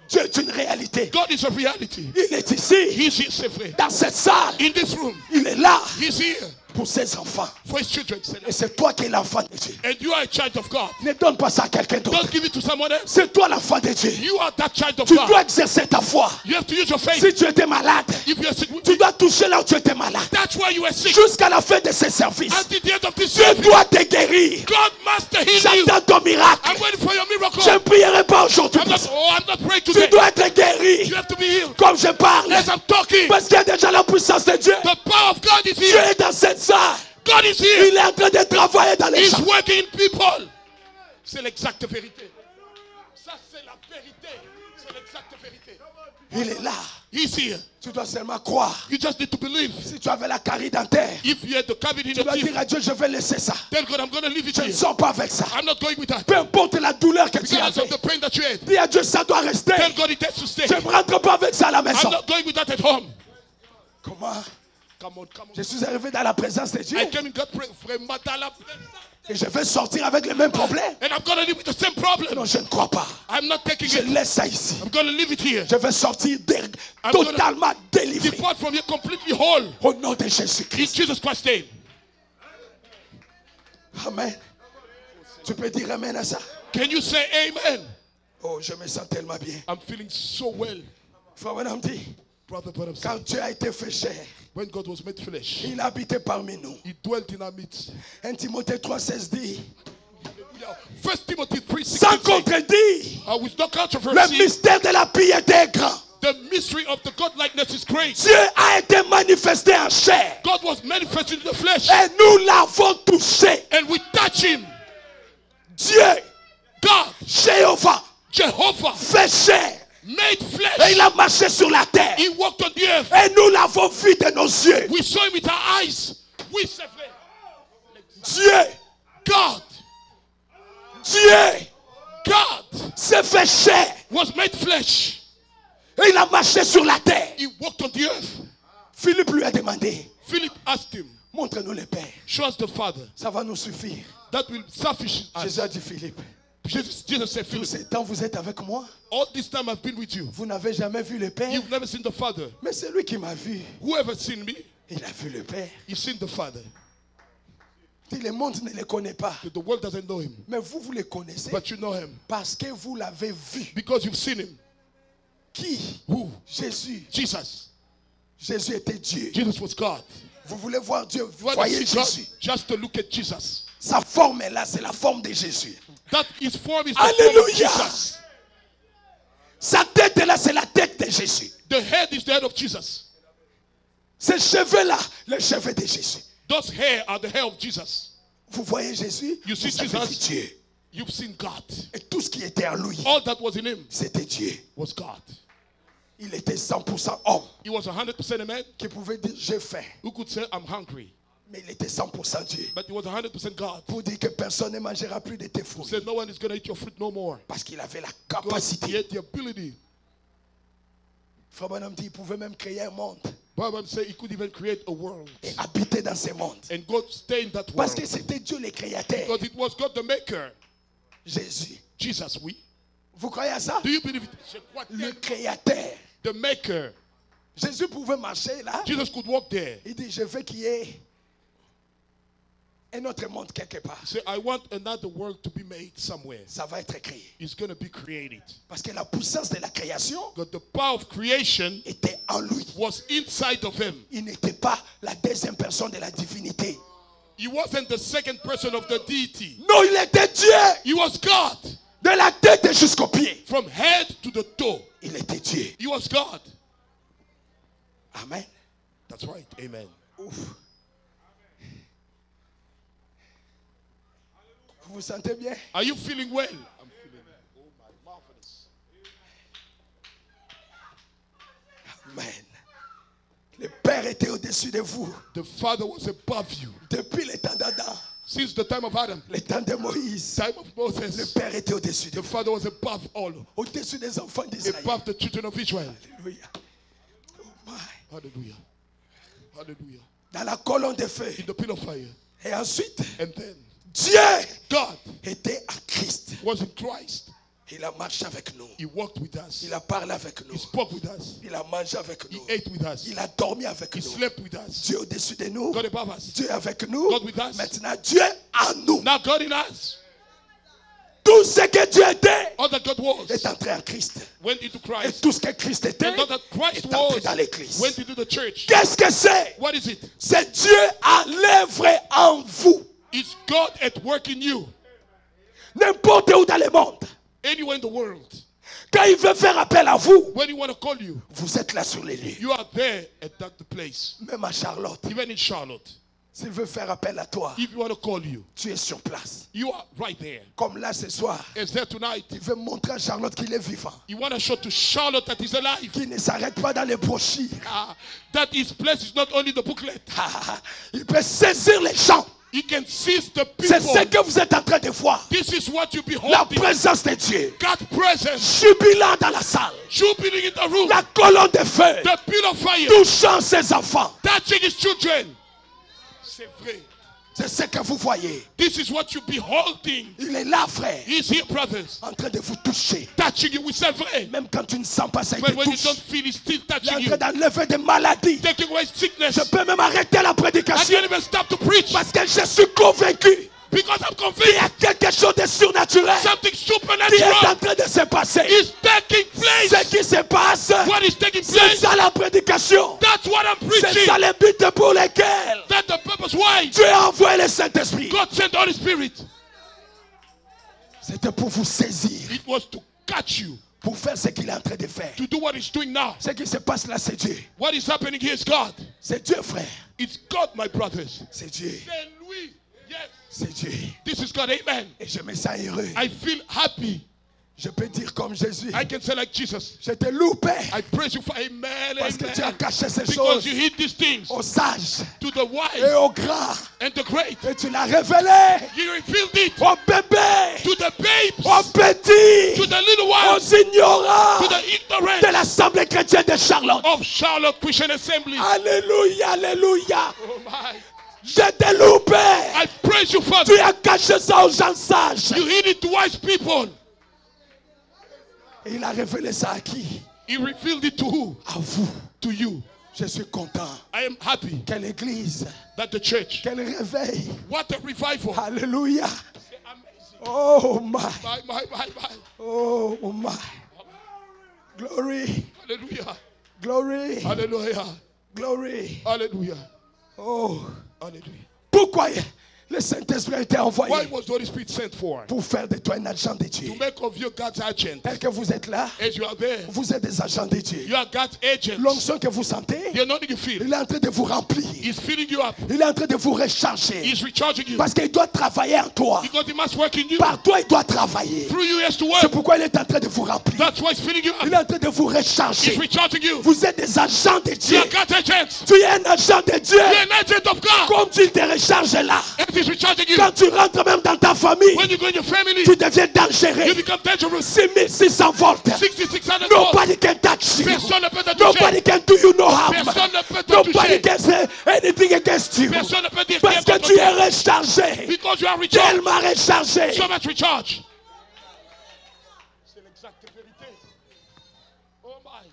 Dieu est une réalité. God is a reality. Il est ici. He's here, c'est vrai. Dans cette salle. In this room, Il est là he's here pour ses enfants. for his children. Et c'est toi qui es l'enfant de Dieu. And you are a child of God. Ne donne pas ça à quelqu'un d'autre. Don't give it to someone else. C'est toi l'enfant de Dieu. You are that child of Tu dois God. exercer ta foi. You have to use your faith. Si tu étais malade, If you are sick, tu dois toucher là où tu étais malade. that's why you are sick. Jusqu'à la fin de ces services. Until the end of this Dieu service, doit te guérir. God must heal you. J'attends ton miracle. I'm waiting for your miracle. Je ne prierai pas aujourd'hui. I'm not praying Tu today. dois être guéri. You have to be healed. Comme je parle. As I'm talking, Parce qu'il y a déjà la puissance de Dieu. the power of God is Dieu here. est dans cette salle. God is here. Il est en train de travailler dans les He's gens. working in people. C'est l'exacte vérité. Ça, c'est la vérité. C'est l'exacte vérité. Il est là. He's here. Tu dois seulement croire. You just need to believe. Si tu avais la carie dentaire, If you had the cavity in tu your dois teeth, dire à Dieu, je vais laisser ça. tell God I'm going to leave it Je ne here. sors pas avec ça. I'm not going with that. Peu importe la douleur que tu Because as. of the pain that you had. Dis à Dieu, ça doit rester. Tell God it has to stay. Je ne rentre pas avec ça à la I'm maison. not going with that at home. Comment? Come on, come on. Je suis arrivé dans la présence de Dieu I came in God et je vais sortir avec les mêmes problèmes. and I'm going to live with the same problem. Non, je ne crois pas. I'm not taking Je it. laisse ça ici. I'm going to leave it here. Je vais sortir totalement délivré. Depart from here completely whole. Au nom de In Jésus-Christ. Jesus Christ's name. Amen. Tu peux dire Amen à ça? Can you say amen? Oh, je me sens tellement bien. I'm feeling so well. Frère Branham dit, Brother Branham said, quand Dieu a été fait chair, when God was made flesh, il habitait parmi nous. he dwelt in our midst. 1 Timothée 3,16 dit, 1 Timothy sans 3:16 contredit, with no le controversy, mystère de la piété est grand. the mystery of the godlikeness is great. Dieu a été manifesté en chair God was manifested in the flesh, et nous l'avons touché. and we touch him. Dieu, God, Jéhovah, Jehovah, fait chair made et flesh. il a marché sur la terre He walked on the earth. et nous l'avons vu de nos yeux. We saw him with our eyes. We said, Dieu, God, Dieu God s'est fait chair was made flesh. et il a marché sur la terre. He walked on the earth. Philippe lui a demandé, Philip asked him, montre-nous le Père. show us the Father. Ça va nous suffire. That will suffice us. Jésus a dit, Philippe, Jesus said, tout Philip, ce temps vous êtes avec moi, all this time I've been with you. vous n'avez jamais vu le Père. You've never seen the Father. Mais c'est lui qui m'a vu. Whoever seen me, Il a vu le Père. he's seen the Father. Le monde ne le connaît pas. The world doesn't know him. Mais vous le connaissez. But you know him. Parce que vous l'avez vu. Because you've seen him. Qui? Who? Jésus. Jesus. Jésus était Dieu. Jesus was God. Vous voulez voir Dieu, You want voyez to see God? Jésus. Just to look at Jesus. Sa forme est là, c'est la forme de Jésus. That his form is the Alléluia. form of Jesus. Sa tête est là, c'est la tête de Jésus. The head is the head of Jesus. Ces cheveux-là, les cheveux de Jésus. Those hair are the hair of Jesus. Vous voyez Jésus, You see vous avez vu Jesus? Dieu. You've seen God. Et tout ce qui était en lui, All that was in him c'était Dieu. was God. Il était 100% homme, He was 100% a man qui pouvait dire j'ai faim. who could say, I'm hungry. Mais il était 100% Dieu. But he was 100% God. Pour dire que personne ne mangera plus de tes He fruits. said, no one is going to eat your fruit no more. Parce qu'il avait la Because he capacité. had the ability. Frère Branham dit, il pouvait même créer un monde Bible says he could even create a world et habiter dans ce monde. and God stay in that Parce world. que c'était Dieu le créateur. Because it was God the maker. Jésus. Jesus, oui. Vous croyez à ça? Do you believe it? Je crois Le que créateur. the maker. Jésus pouvait marcher là. Jesus could walk there. Il dit, je veux qu'il y ait un autre monde quelque part. Say, I want another world to be made somewhere. Ça va être créé. It's going to be created. Parce que la puissance de la création Because the power of creation était en lui. was inside of him. Il n'était pas la deuxième personne de la divinité. He wasn't the second person of the deity. Non, il était Dieu. He was God. De la tête jusqu'aux pieds. From head to the toe. Il était Dieu. He was God. Amen. That's right. Amen. Ouf. Vous vous sentez bien? Are you feeling well? I'm feeling, oh my, marvelous. Amen. Le Père était au-dessus de vous. The Father was above you. Depuis le temps d'Adam, Since the time of Adam, le temps de Moïse, time of le Moses, Père était au-dessus de the vous. Father was above all. Au-dessus des enfants d'Israël. Above the children of Israel. Alléluia. Oh my. Hallelujah. Hallelujah. Dans la colonne de feu. In the pillar of fire. Et ensuite, And then Dieu God était en Christ. was in Christ. Il a marché avec nous. He walked with us. Il a parlé avec He nous. spoke with us. Il a mangé avec He nous. ate with us. Il a dormi avec He nous. slept with us. Dieu au-dessus de nous. God above us. Dieu avec nous. God with us. Maintenant, Dieu en nous. Now God in us. Tout ce que Dieu était All that God was est entré en Christ. went into Et Christ. tout ce que Christ était And all that Christ est entré dans was l'église. went into the church. Qu'est-ce que c'est? What is it? C'est Dieu à l'œuvre en vous. It's God at work in you. N'importe où dans le monde. Anywhere in the world. Quand il veut faire appel à vous, When He want to call you, vous êtes là sur les lieux. you are there at that place. Même à Charlotte, Even in Charlotte, s'il veut faire appel à toi, if you want to call you, tu es sur place. you are right there. Comme là ce soir, It's there tonight. il veut montrer à Charlotte qu'il est vivant. You want to show to Charlotte that He's alive. Qu'il ne s'arrête pas dans les brochures. That His place is not only the booklet. Il peut saisir les gens. He can seize the C'est ce people. que vous êtes en train de voir. This is what you La behold. présence de Dieu. God's presence. Jubilant dans la salle. Jubiling in the room. La colonne de feu. The pillar of fire. Touchant ses enfants. Touching His children. C'est vrai. C'est ce que vous voyez. This is what you beholding. Il est là, frère. He's here, brothers. En train de vous toucher. Touching you with vrai. Même quand tu ne sens pas ça, il But te when you touche. don't feel He's still Il est touching en you. train d'enlever des maladies. Taking away sickness. Je peux même arrêter la I prédication. can't even stop to preach. Parce que je suis convaincu Because I'm qu'il y convinced a quelque chose de surnaturel something qui est en supernatural train de se passer. is taking place. Ce qui se passe, What is taking c'est place? ça la prédication. That's what I'm C'est preaching. ça le but pour lequel That's the purpose why Dieu a envoyé le Saint-Esprit. God sent the Holy Spirit. C'était pour vous saisir, It was to catch you, pour faire ce qu'il est en train de faire. to do what He's doing now. Ce qui se passe là, c'est Dieu. What is happening here is God. C'est Dieu, frère. It's God, my brothers. C'est Dieu. C'est lui. Yes. C'est Dieu. This is God. Amen. Et je me sens heureux. I feel happy. Je peux dire comme Jésus. I can say like Jesus. Je te loue, Père. I praise you for amen, Parce que tu as amen. caché ces Because choses you hid these things aux sages to the et wise aux grands. and the great. Et tu l'as révélé You revealed it aux bébés, to the babes, aux petits, to the little aux ones, ignorants to the de ignorant l'Assemblée chrétienne de Charlotte. of Charlotte Christian Assembly. Alléluia, alléluia. Oh my. Je te loue, Père. I praise you, Tu Father. as caché ça aux gens sages. You hid it to wise people. Et il a révélé ça à qui? He revealed it to who? À vous. To you. Je suis content I am happy que l'église, that the church, qu'elle réveille. what a revival. Alléluia. C'est amazing. Oh my. My. Oh my. Glory. Hallelujah. Glory. Hallelujah. Glory. Hallelujah. Oh. Hallelujah. Pourquoi le Saint-Esprit a été envoyé? Why was the Holy Spirit sent for? Pour faire de toi un agent de Dieu. To make of you God's agent. Tel que vous êtes là, As you are there, vous êtes des agents de Dieu. you are God's agent. L'onction que vous sentez, The anointing you feel il est en train de vous remplir. is filling you up. Il est en train de vous recharger. He's recharging you. Parce qu'il doit travailler en toi. Because he must work in you. Par toi, il doit travailler. Through you, he has to C'est work. pourquoi il est en train de vous remplir. That's why he's filling you Il up. est en train de vous He's recharger. recharging you. Vous êtes des agents de You Dieu. are God's agents. Tu es un agent de Dieu. You're an agent of God. Comme tu te recharges là. And he's recharging you. Quand tu rentres même dans ta famille, When you go in your family, tu deviens dangereux. you become dangerous. 6600 volts. 6600 volts. Nobody can touch you. Personne ne peut te Nobody toucher. can do you no harm. Personne ne peut te Nobody toucher. can say anything against you. Personne ne peut dire Parce rien que contre tu es toi. rechargé. Because you are recharged. Tellement rechargé. So much recharge. C'est l'exacte vérité. Oh my.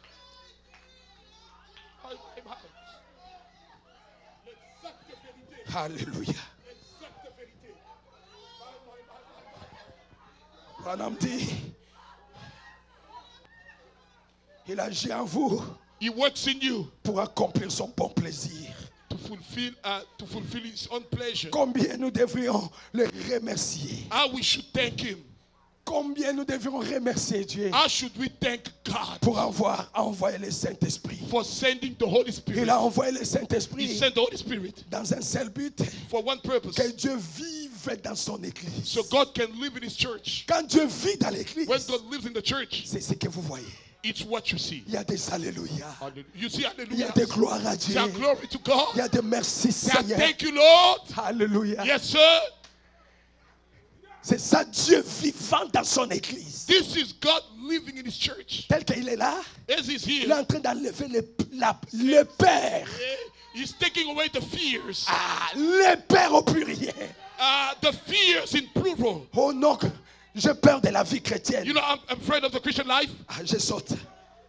L'exacte vérité. Alléluia. L'exacte vérité. Branham dit, il agit en vous He works in you pour accomplir son bon plaisir. to fulfill his own pleasure. Combien nous devrions le remercier? How we should thank him. Combien nous devrions remercier Dieu How should we thank God pour avoir envoyé le Saint-Esprit? for sending the Holy Il Spirit? a envoyé le He Saint-Esprit sent the Holy Spirit dans un seul but, for one purpose, que Dieu vive dans son église. so God can live in his church. Quand Dieu vit dans l'église, When God lives in the church, c'est ce que vous voyez. it's what you see. Il y a des alléluia. You see, Il y hallelujah. a des gloires à Dieu. Say glory to Il God. y a des merci Say Seigneur. thank you, Lord. Alléluia. Yes, sir. C'est ça Dieu vivant dans son église. This is God living in his church. Tel qu'il est là, As he's il est here, en train d'enlever le Père. he's taking away the fears. Ah, le Père au pluriel. The fears in plural. Oh non, j'ai peur de la vie chrétienne. You know, I'm afraid of the Christian life. Ah, je saute.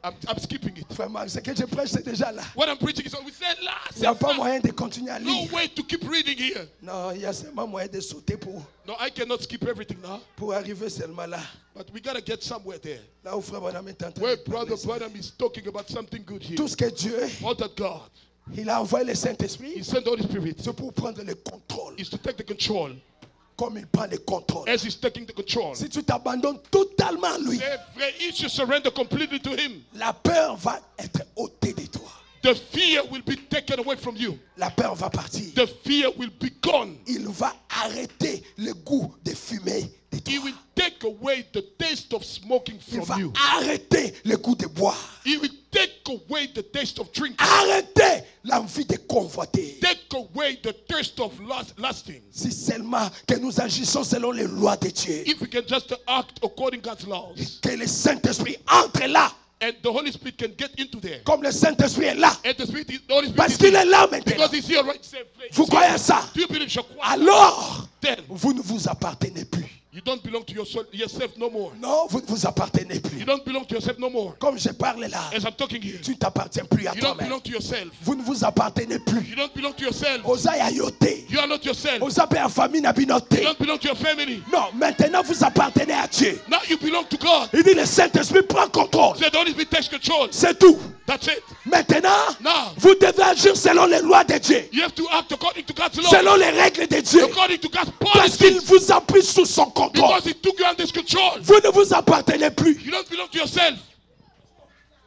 I'm skipping it. Vraiment, ce que je prêche, c'est déjà là. What I'm preaching is, we said Il last. n'y a pas moyen de continuer à No lire. way to keep reading here. Non, il y a seulement moyen de sauter No, I cannot skip everything now. pour arriver seulement là. But we got to get somewhere there. Là où Frère Branham est en train Where de parler. Brother Branham is talking about something good here. Tout ce que Dieu, All that God, il a envoyé le He Saint-Esprit, sent the Holy Spirit c'est pour prendre le contrôle. is to take the control. Comme il prend le contrôle. As He's taking the control. Si tu t'abandonnes totalement à lui, If you surrender completely to Him, la peur va être ôtée de toi. the fear will be taken away from you. La peur va partir. The fear will be gone. Il va arrêter le goût de fumer de He toi. will take away the taste of smoking Il va from you. arrêter le goût de boire. He will take away the taste of drinking. Arrêter l'envie de convoiter. Take away the thirst of lasting. Si seulement que nous agissons selon les lois de Dieu. If we can just act according to God's laws, Que le Saint-Esprit entre là. and the Holy Spirit can get into there. Comme le Saint-Esprit est là. And the Holy Spirit Parce is qu'il here. est là maintenant. Because He's here right same place. Vous croyez ça? Do you believe? Je crois. Alors, Then vous ne vous appartenez plus. you don't belong to yourself no more. Non, vous ne vous appartenez You plus. don't belong to yourself no more. Comme je parle là, As I'm talking here, tu ne t'appartiens plus à you don't toi-même. belong to yourself. Vous ne vous appartenez plus. You don't belong to yourself. Oza ya yote. You are not yourself. Oza pe ya famille na You binote. don't belong to your family. Non, maintenant vous appartenez à Dieu. Now you belong to God. Il dit le Saint-Esprit prend contrôle. So the Holy Spirit takes control. C'est tout. That's it. Maintenant, Now vous devez agir selon les lois de Dieu. you have to act according to God's law. Selon les règles de Dieu. According to God's Parce qu'il policies. vous a pris sous son contrôle. Because He took you under His control. Vous ne vous appartenez plus. You don't belong to yourself.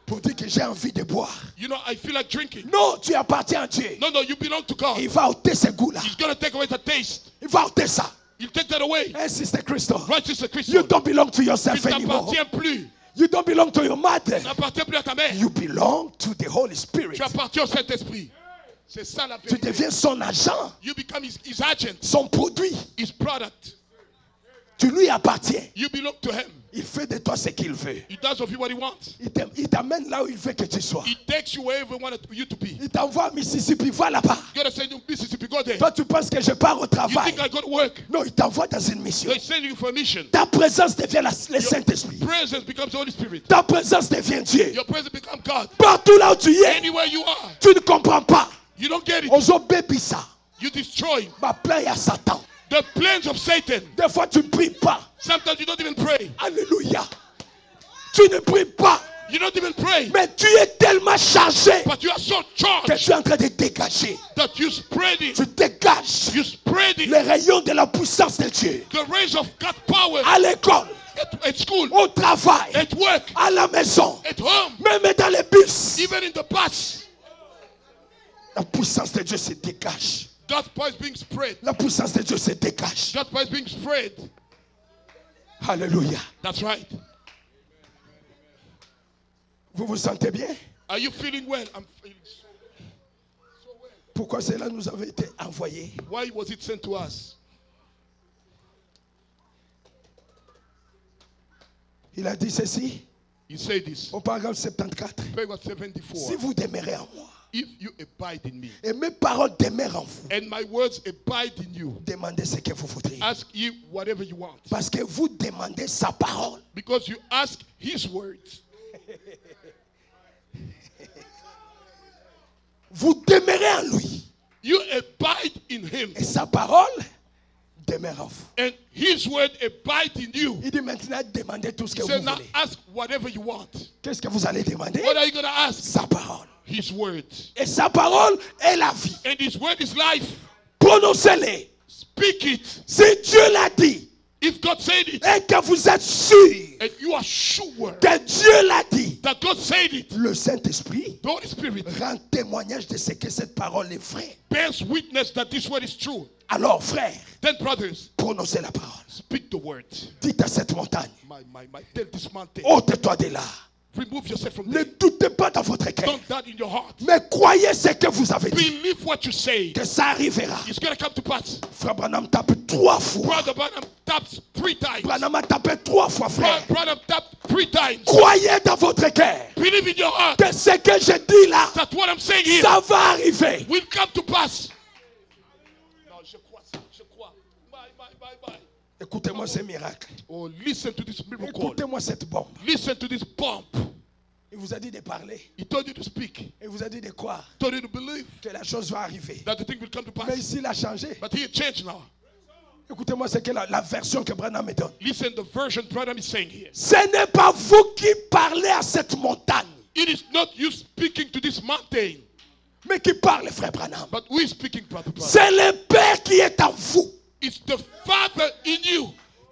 Pour dire que j'ai envie de boire. You know, I feel like drinking. Non, tu appartiens à Dieu. No, you belong to God. Il va ôter ce goût-là. He's going to take away the taste. Il va ôter ça. He'll take that away. Hey, Sister Crystal. Right, Sister You Christian. don't belong to Tu yourself ne anymore. t'appartiens plus. You don't belong to your mother. Tu n'appartiens plus à ta mère. You belong to the Holy Spirit. Tu appartiens au Saint-Esprit. C'est ça la Tu vérité. deviens son agent, You become his agent, son produit. his product. Tu lui appartiens. You belong to Him. Il fait de toi ce qu'il veut. He does of you what he wants. Il t'amène là où il veut que tu sois. He takes you wherever he wanted you to be. Il t'envoie à Mississippi, va là-bas. You gotta send you Mississippi, go there. Toi, tu penses que je pars au You travail. think I go to work? Non, il t'envoie dans une mission. They send you for a mission. Ta présence devient le Saint-Esprit. Presence becomes the Holy Spirit. Ta présence devient Dieu. Your presence becomes God. Partout là où tu es, Anywhere you are, tu ne comprends pas. you don't get it. Ozo baby ça. You destroy Ma plaie à Satan. the plans of Satan. Des fois, tu ne pries pas. Sometimes you don't even pray. Alléluia. Tu ne pries pas. You don't even pray. Mais tu es tellement chargé But you are so que charged tu es en train de dégager. that you spread it. Tu dégages You spread it. les rayons de la puissance de Dieu. The rays of God's power À l'école, at school, au travail, at work, à la maison, at home, même dans les bus. even in the bus. La puissance de Dieu se dégage. God's power is being spread. La puissance de Dieu se dégage. God's power is being spread. Alléluia. That's right. Vous vous sentez bien? Are you feeling well? I'm feeling so well. Pourquoi cela nous avait été envoyé? Why was it sent to us? Il a dit ceci You say this. au paragraphe 74. Paragraph Si 74. vous demeurez en moi If you abide in me, et mes paroles demeurent en vous, and my words abide in you, demandez ce que vous voudriez. ask ye whatever you want. Parce que vous demandez sa parole. Because you ask his words. Vous demeurez en lui. You abide in him. Et sa parole demeure en vous. And his word abide in you. Il dit maintenant, demandez tout ce que So vous now voulez. ask whatever you want. Qu'est-ce que vous allez demander? What are you going to ask? Sa parole. His words. Et sa parole est la vie. And his word is life. Prononcez-les. Speak it. Si Dieu l'a dit If God said it, et que vous êtes sûr and you are sure que Dieu l'a dit, that God said it, le Saint-Esprit the Holy Spirit rend témoignage de ce que cette parole est vraie. bears witness that this word is true. Alors, frères, Then, brothers, prononcez la parole. speak the word. Dites à cette montagne, Tell this mountain, ôte-toi de là. remove yourself from Ne there. doutez pas dans votre cœur, Don't doubt in your heart. mais croyez ce que vous avez dit, Believe what you say. que ça arrivera. It's going to come to pass. Frère Branham tape 3 fois. Brother Branham taps 3 times. Branham a tapé 3 fois, frère. Branham tapped 3 times. Croyez dans votre cœur Believe in your heart que ce que je dis là, that what I'm saying here ça va arriver. will come to pass. Non, je crois. Bye. Écoutez-moi ce miracle. Oh, listen to this miracle. Écoutez-moi cette bombe. Listen to this bump. Il vous a dit de parler. He told you to speak. Il vous a dit de croire Told you to believe que la chose va arriver. that the thing will come to Mais pass. ici, il a changé. But he changed now. Écoutez-moi ce que la version que Branham me donne. Listen, the version Branham is saying here. Ce n'est pas vous qui parlez à cette montagne, It is not you speaking to this mountain, mais qui parle, frère Branham. but we speaking, brother. C'est le Père qui est en vous, It's the Father in you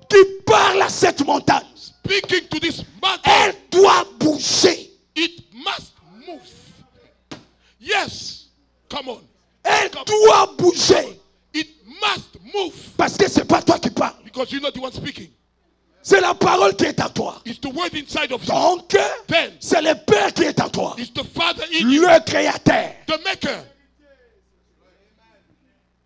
qui parle à cette montagne. speaking to this mountain. Elle doit bouger. It must move. Yes. Come on. Elle doit bouger. It must move. Parce que ce n'est pas toi qui parles. Because you're not the one speaking. C'est la parole qui est en toi. It's the word inside of you. Donc, Then, c'est le Père qui est en toi. it's the Father in you, Le Créateur. the Maker.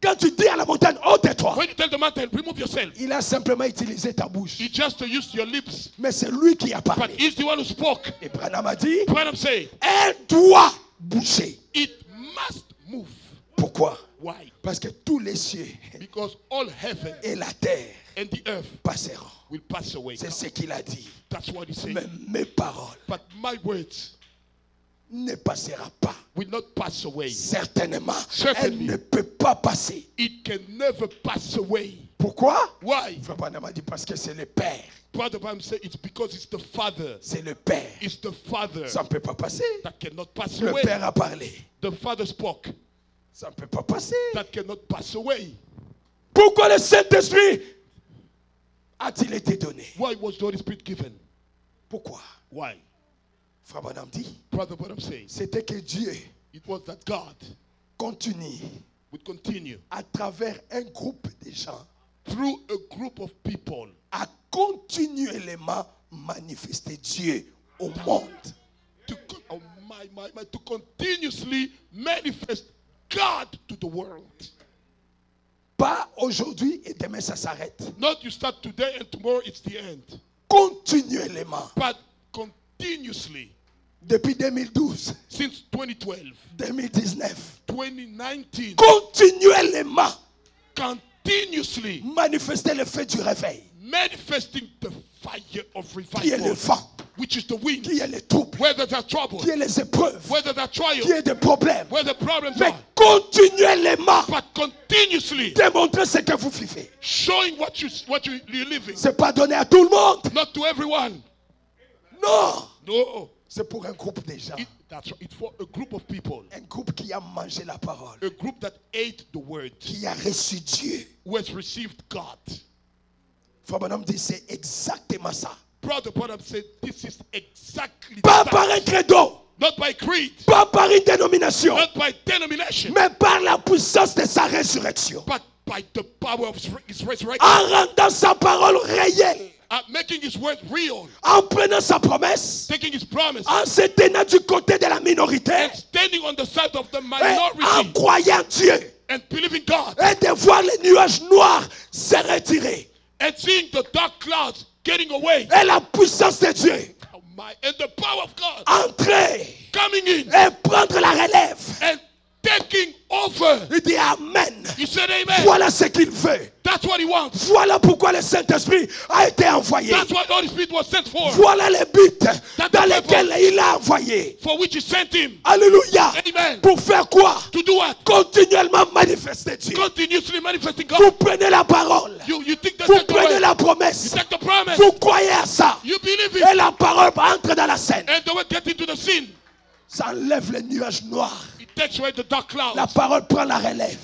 Quand tu dis à la montagne, ôte-toi, When you tell the mountain, remove yourself, il a simplement utilisé ta bouche. he just used your lips. Mais c'est lui qui a But parlé. he's the one who spoke. Et Branham a dit, Branham said, elle doit bouger. it must move. Pourquoi? Why? Parce que tous les cieux Because all heaven et la terre and the earth passeront. will pass away. C'est ce qu'il a dit. That's what he said. Mais mes paroles But my words ne passeront pas. will not pass away. Certainement, Certainly. elle ne peut pas passer. It can never pass away. Pourquoi? Why? Frère Branham a dit parce que c'est le Père. Brother Branham said it's because it's the Father. C'est le Père. It's the Father Ça ne peut pas passer. that cannot pass Le away. Père a parlé. The Father spoke. Ça ne peut pas passer. That cannot pass away. Pourquoi le Saint-Esprit a-t-il été donné? Why was the Holy Spirit given? Pourquoi? Why? Frère Branham dit, Brother Branham says c'était que Dieu it was that God continue would continue à travers un groupe de gens through a group of people à continuellement manifester Dieu au monde. to to continuously manifest God to the world. Pas aujourd'hui et demain ça s'arrête. Not you start today and tomorrow it's the end. continuellement. but continuously. Depuis 2012, Since 2012, 2019, 2019, continuellement continuously manifester le feu du réveil, manifesting the fire of qui est le revival, vent, which is the wind, qui est les troubles, where there's a trouble, qui est les épreuves, where there's a trial, qui est des problèmes. where the problems Mais are, continuellement but continuously démontrer ce que vous vivez. showing what you're living. C'est pas donné à tout le monde. Not to everyone. Non. No. C'est pour un groupe de gens. That's right. It's for a group of people. Un groupe qui a mangé la parole. A group that ate the word. Qui a reçu Dieu. Who has received God. Frère Branham dit c'est exactement ça. Brother Branham said this is exactly Pas that. par un credo. Not by creed. Pas par une dénomination. Not by denomination. Mais par la puissance de sa résurrection. But by the power of his resurrection. En rendant sa parole réelle. Making his word real. En prenant sa promesse. Taking his promise. En se tenant du côté de la minorité. And standing on the side of the Et minority. en croyant Dieu. And believing God. Et de voir les nuages noirs se retirer. And seeing the dark clouds getting away. Et la puissance de Dieu. Oh my, and the power of God. Entrer. Coming in. Et prendre la relève. And taking over. Il dit Amen. He said amen. Voilà ce qu'il veut. That's what he wants. Voilà pourquoi le Saint-Esprit a été envoyé. That's what the Holy Spirit was sent for. Voilà le but That's dans the lequel il a envoyé. For which he sent him. Alléluia. Amen. Pour faire quoi? To do what? Continuellement manifester Dieu. Continuously manifesting God. Vous prenez la parole. You think that's Vous the prenez way. la You promesse. take the promise. Vous croyez à ça. You believe Et it. la parole entre dans la scène. And the word get into the scene. Ça enlève les nuages noirs. It takes away the dark clouds. La parole prend la relève.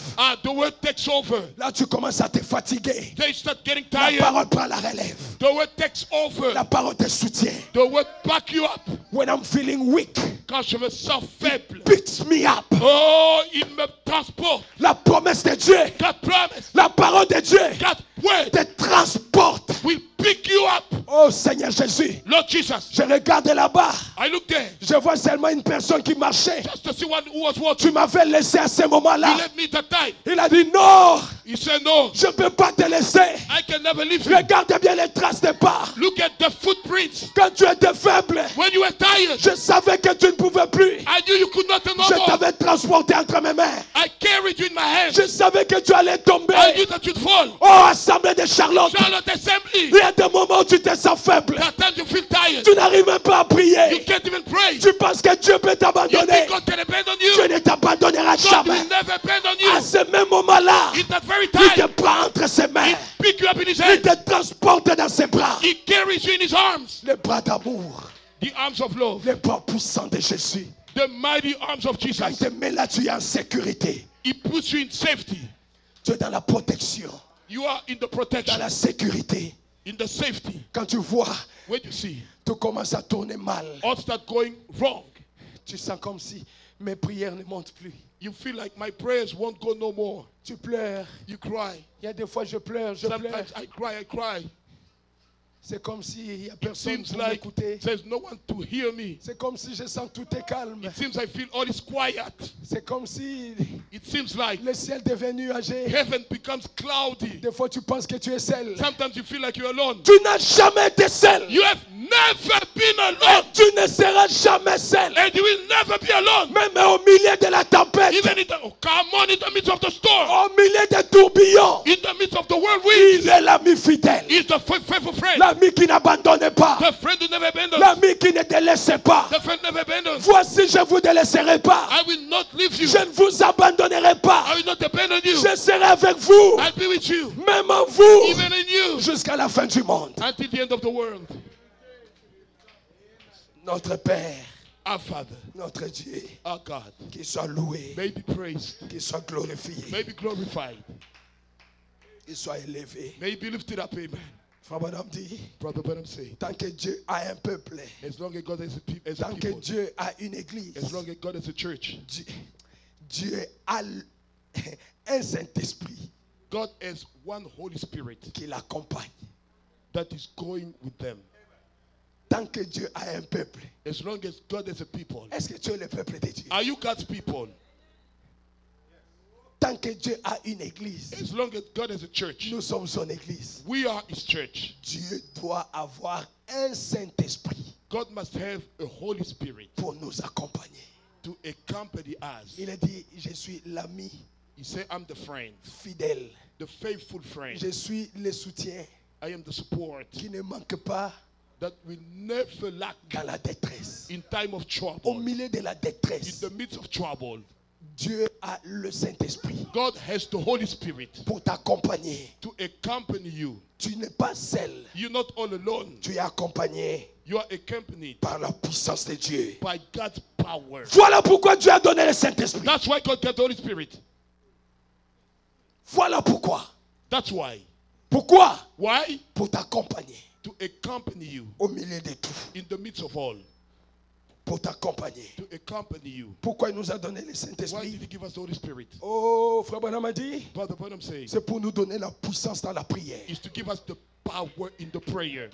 The word takes over. Là, tu commences à te fatiguer. They start getting La tired. parole prend la relève. The word takes over. La parole te soutient. The word back you up. When I'm feeling weak, Quand je me sens faible. picks me up. Oh, il me transporte. La promesse de Dieu, God promise. la parole de Dieu God word te transporte. will pick you up. Oh Seigneur Jésus, Lord Jesus. je regarde là-bas. I look there Je vois seulement une personne qui marchait. just to see one who was Tu walking. m'avais laissé à ce He moment-là. left me that time. Il a dit non, He said, no, je ne peux pas te laisser. I can never leave you. Regarde bien les traces de pas. Look at the footprints. Quand tu étais faible, When you were tired, je savais que tu ne pouvais plus. I knew you could not no Je more. t'avais transporté entre mes mains. I carried you in my hands. Je savais que tu allais tomber. I knew that you'd fall. Oh, assemblée de Charlotte. Charlotte Assembly. Il y a des moments où tu te sens faible. That time you feel tired. Tu n'arrives même pas à You prier. can't even pray. Tu penses que Dieu peut You t'abandonner. think God can abandon Dieu you? ne t'abandonnera God jamais. will never abandon À you. ce même moment-là, In that very il te time, prend entre ses mains. He pick you up in His Il hands. te transporte dans ses bras. He carries you in His arms. Les bras d'amour, The arms of love. les bras puissants de Jésus. The mighty arms of Quand Jesus. il te met là, tu es en sécurité. He puts you in safety. Tu es dans la protection, You are in the dans protection, la sécurité. in the safety. Quand tu vois, When you see tout commence à tourner mal. all start going wrong, Tu sens comme si mes prières ne montent plus. you feel like my prayers won't go no more. Tu pleures. You cry. Il y a des fois, je pleure, je pleure. Sometimes I cry. C'est comme s'il n'y a It personne seems pour like m'écouter. there's no one to hear me. C'est comme si je sens tout est calme. It seems I feel all is quiet. C'est comme si It seems like le ciel est devenu âgé. heaven becomes cloudy. Des fois, tu penses que tu es seul. Sometimes you feel like you're alone. Tu n'as jamais été seul. You have never been Et alone. tu ne seras jamais seul. And you will never be alone. Même au milieu de la tempête, Even in the, oh, come on, in the midst of the storm, au milieu des tourbillons, in the midst of the whirlwind, il est l'ami fidèle. He's the faithful friend. L'ami qui n'abandonne pas. The friend who never abandons. L'ami qui ne te laisse pas. The friend never abandons. Voici, je ne vous délaisserai pas. I will not leave you. Je ne vous abandonnerai pas. I will not abandon you. Je serai avec vous, I'll be with you. même en vous, Even in you. jusqu'à la fin du monde. Until the end of the world. Notre Père, Our Father, notre Dieu, our God, qu'il soit loué, may be praised, qu'il soit glorifié, may be glorified, qu'il soit élevé. may be lifted up. Amen. Frère Branham dit, Brother Branham say, tant que Dieu a un peuple, as long as God has a tant que people, Dieu a une église, as long as God has a church, Dieu a un Saint-Esprit God has one Holy Spirit qui l'accompagne. that is going with them. Tant que Dieu a un peuple, As long as God has a people. est-ce que tu es le peuple de Dieu? Are you God's people? tant que Dieu a une église, As long as God has a church, nous sommes son église. we are his church. Dieu doit avoir un Saint-Esprit God must have a Holy Spirit pour nous accompagner. to accompany us. Il a dit, je suis l'ami He said, I'm the friend, fidèle. the faithful friend. Je suis le soutien I am the support qui ne manque pas that will never lack dans la détresse. in time of Au trouble. milieu de la In détresse, the midst of trouble, Dieu a le Saint-Esprit God has the Holy Spirit pour t'accompagner. to accompany you. Tu n'es pas seul, You're not all alone. tu es accompagné You are accompanied par la puissance de Dieu. by God's power. Voilà pourquoi Dieu a donné le Saint-Esprit. That's why God got the Holy Spirit. Voilà pourquoi. That's why. Pourquoi? Why? Pour t'accompagner To accompany you au milieu de tout. in the midst of all. Pour t'accompagner. To accompany you. Pourquoi il nous a donné le Why did Saint-Esprit? he give us the Holy Spirit? Oh, Frère Branham a dit, Brother Branham says, c'est pour nous donner la puissance dans la prière. is to give us the power in the prayer.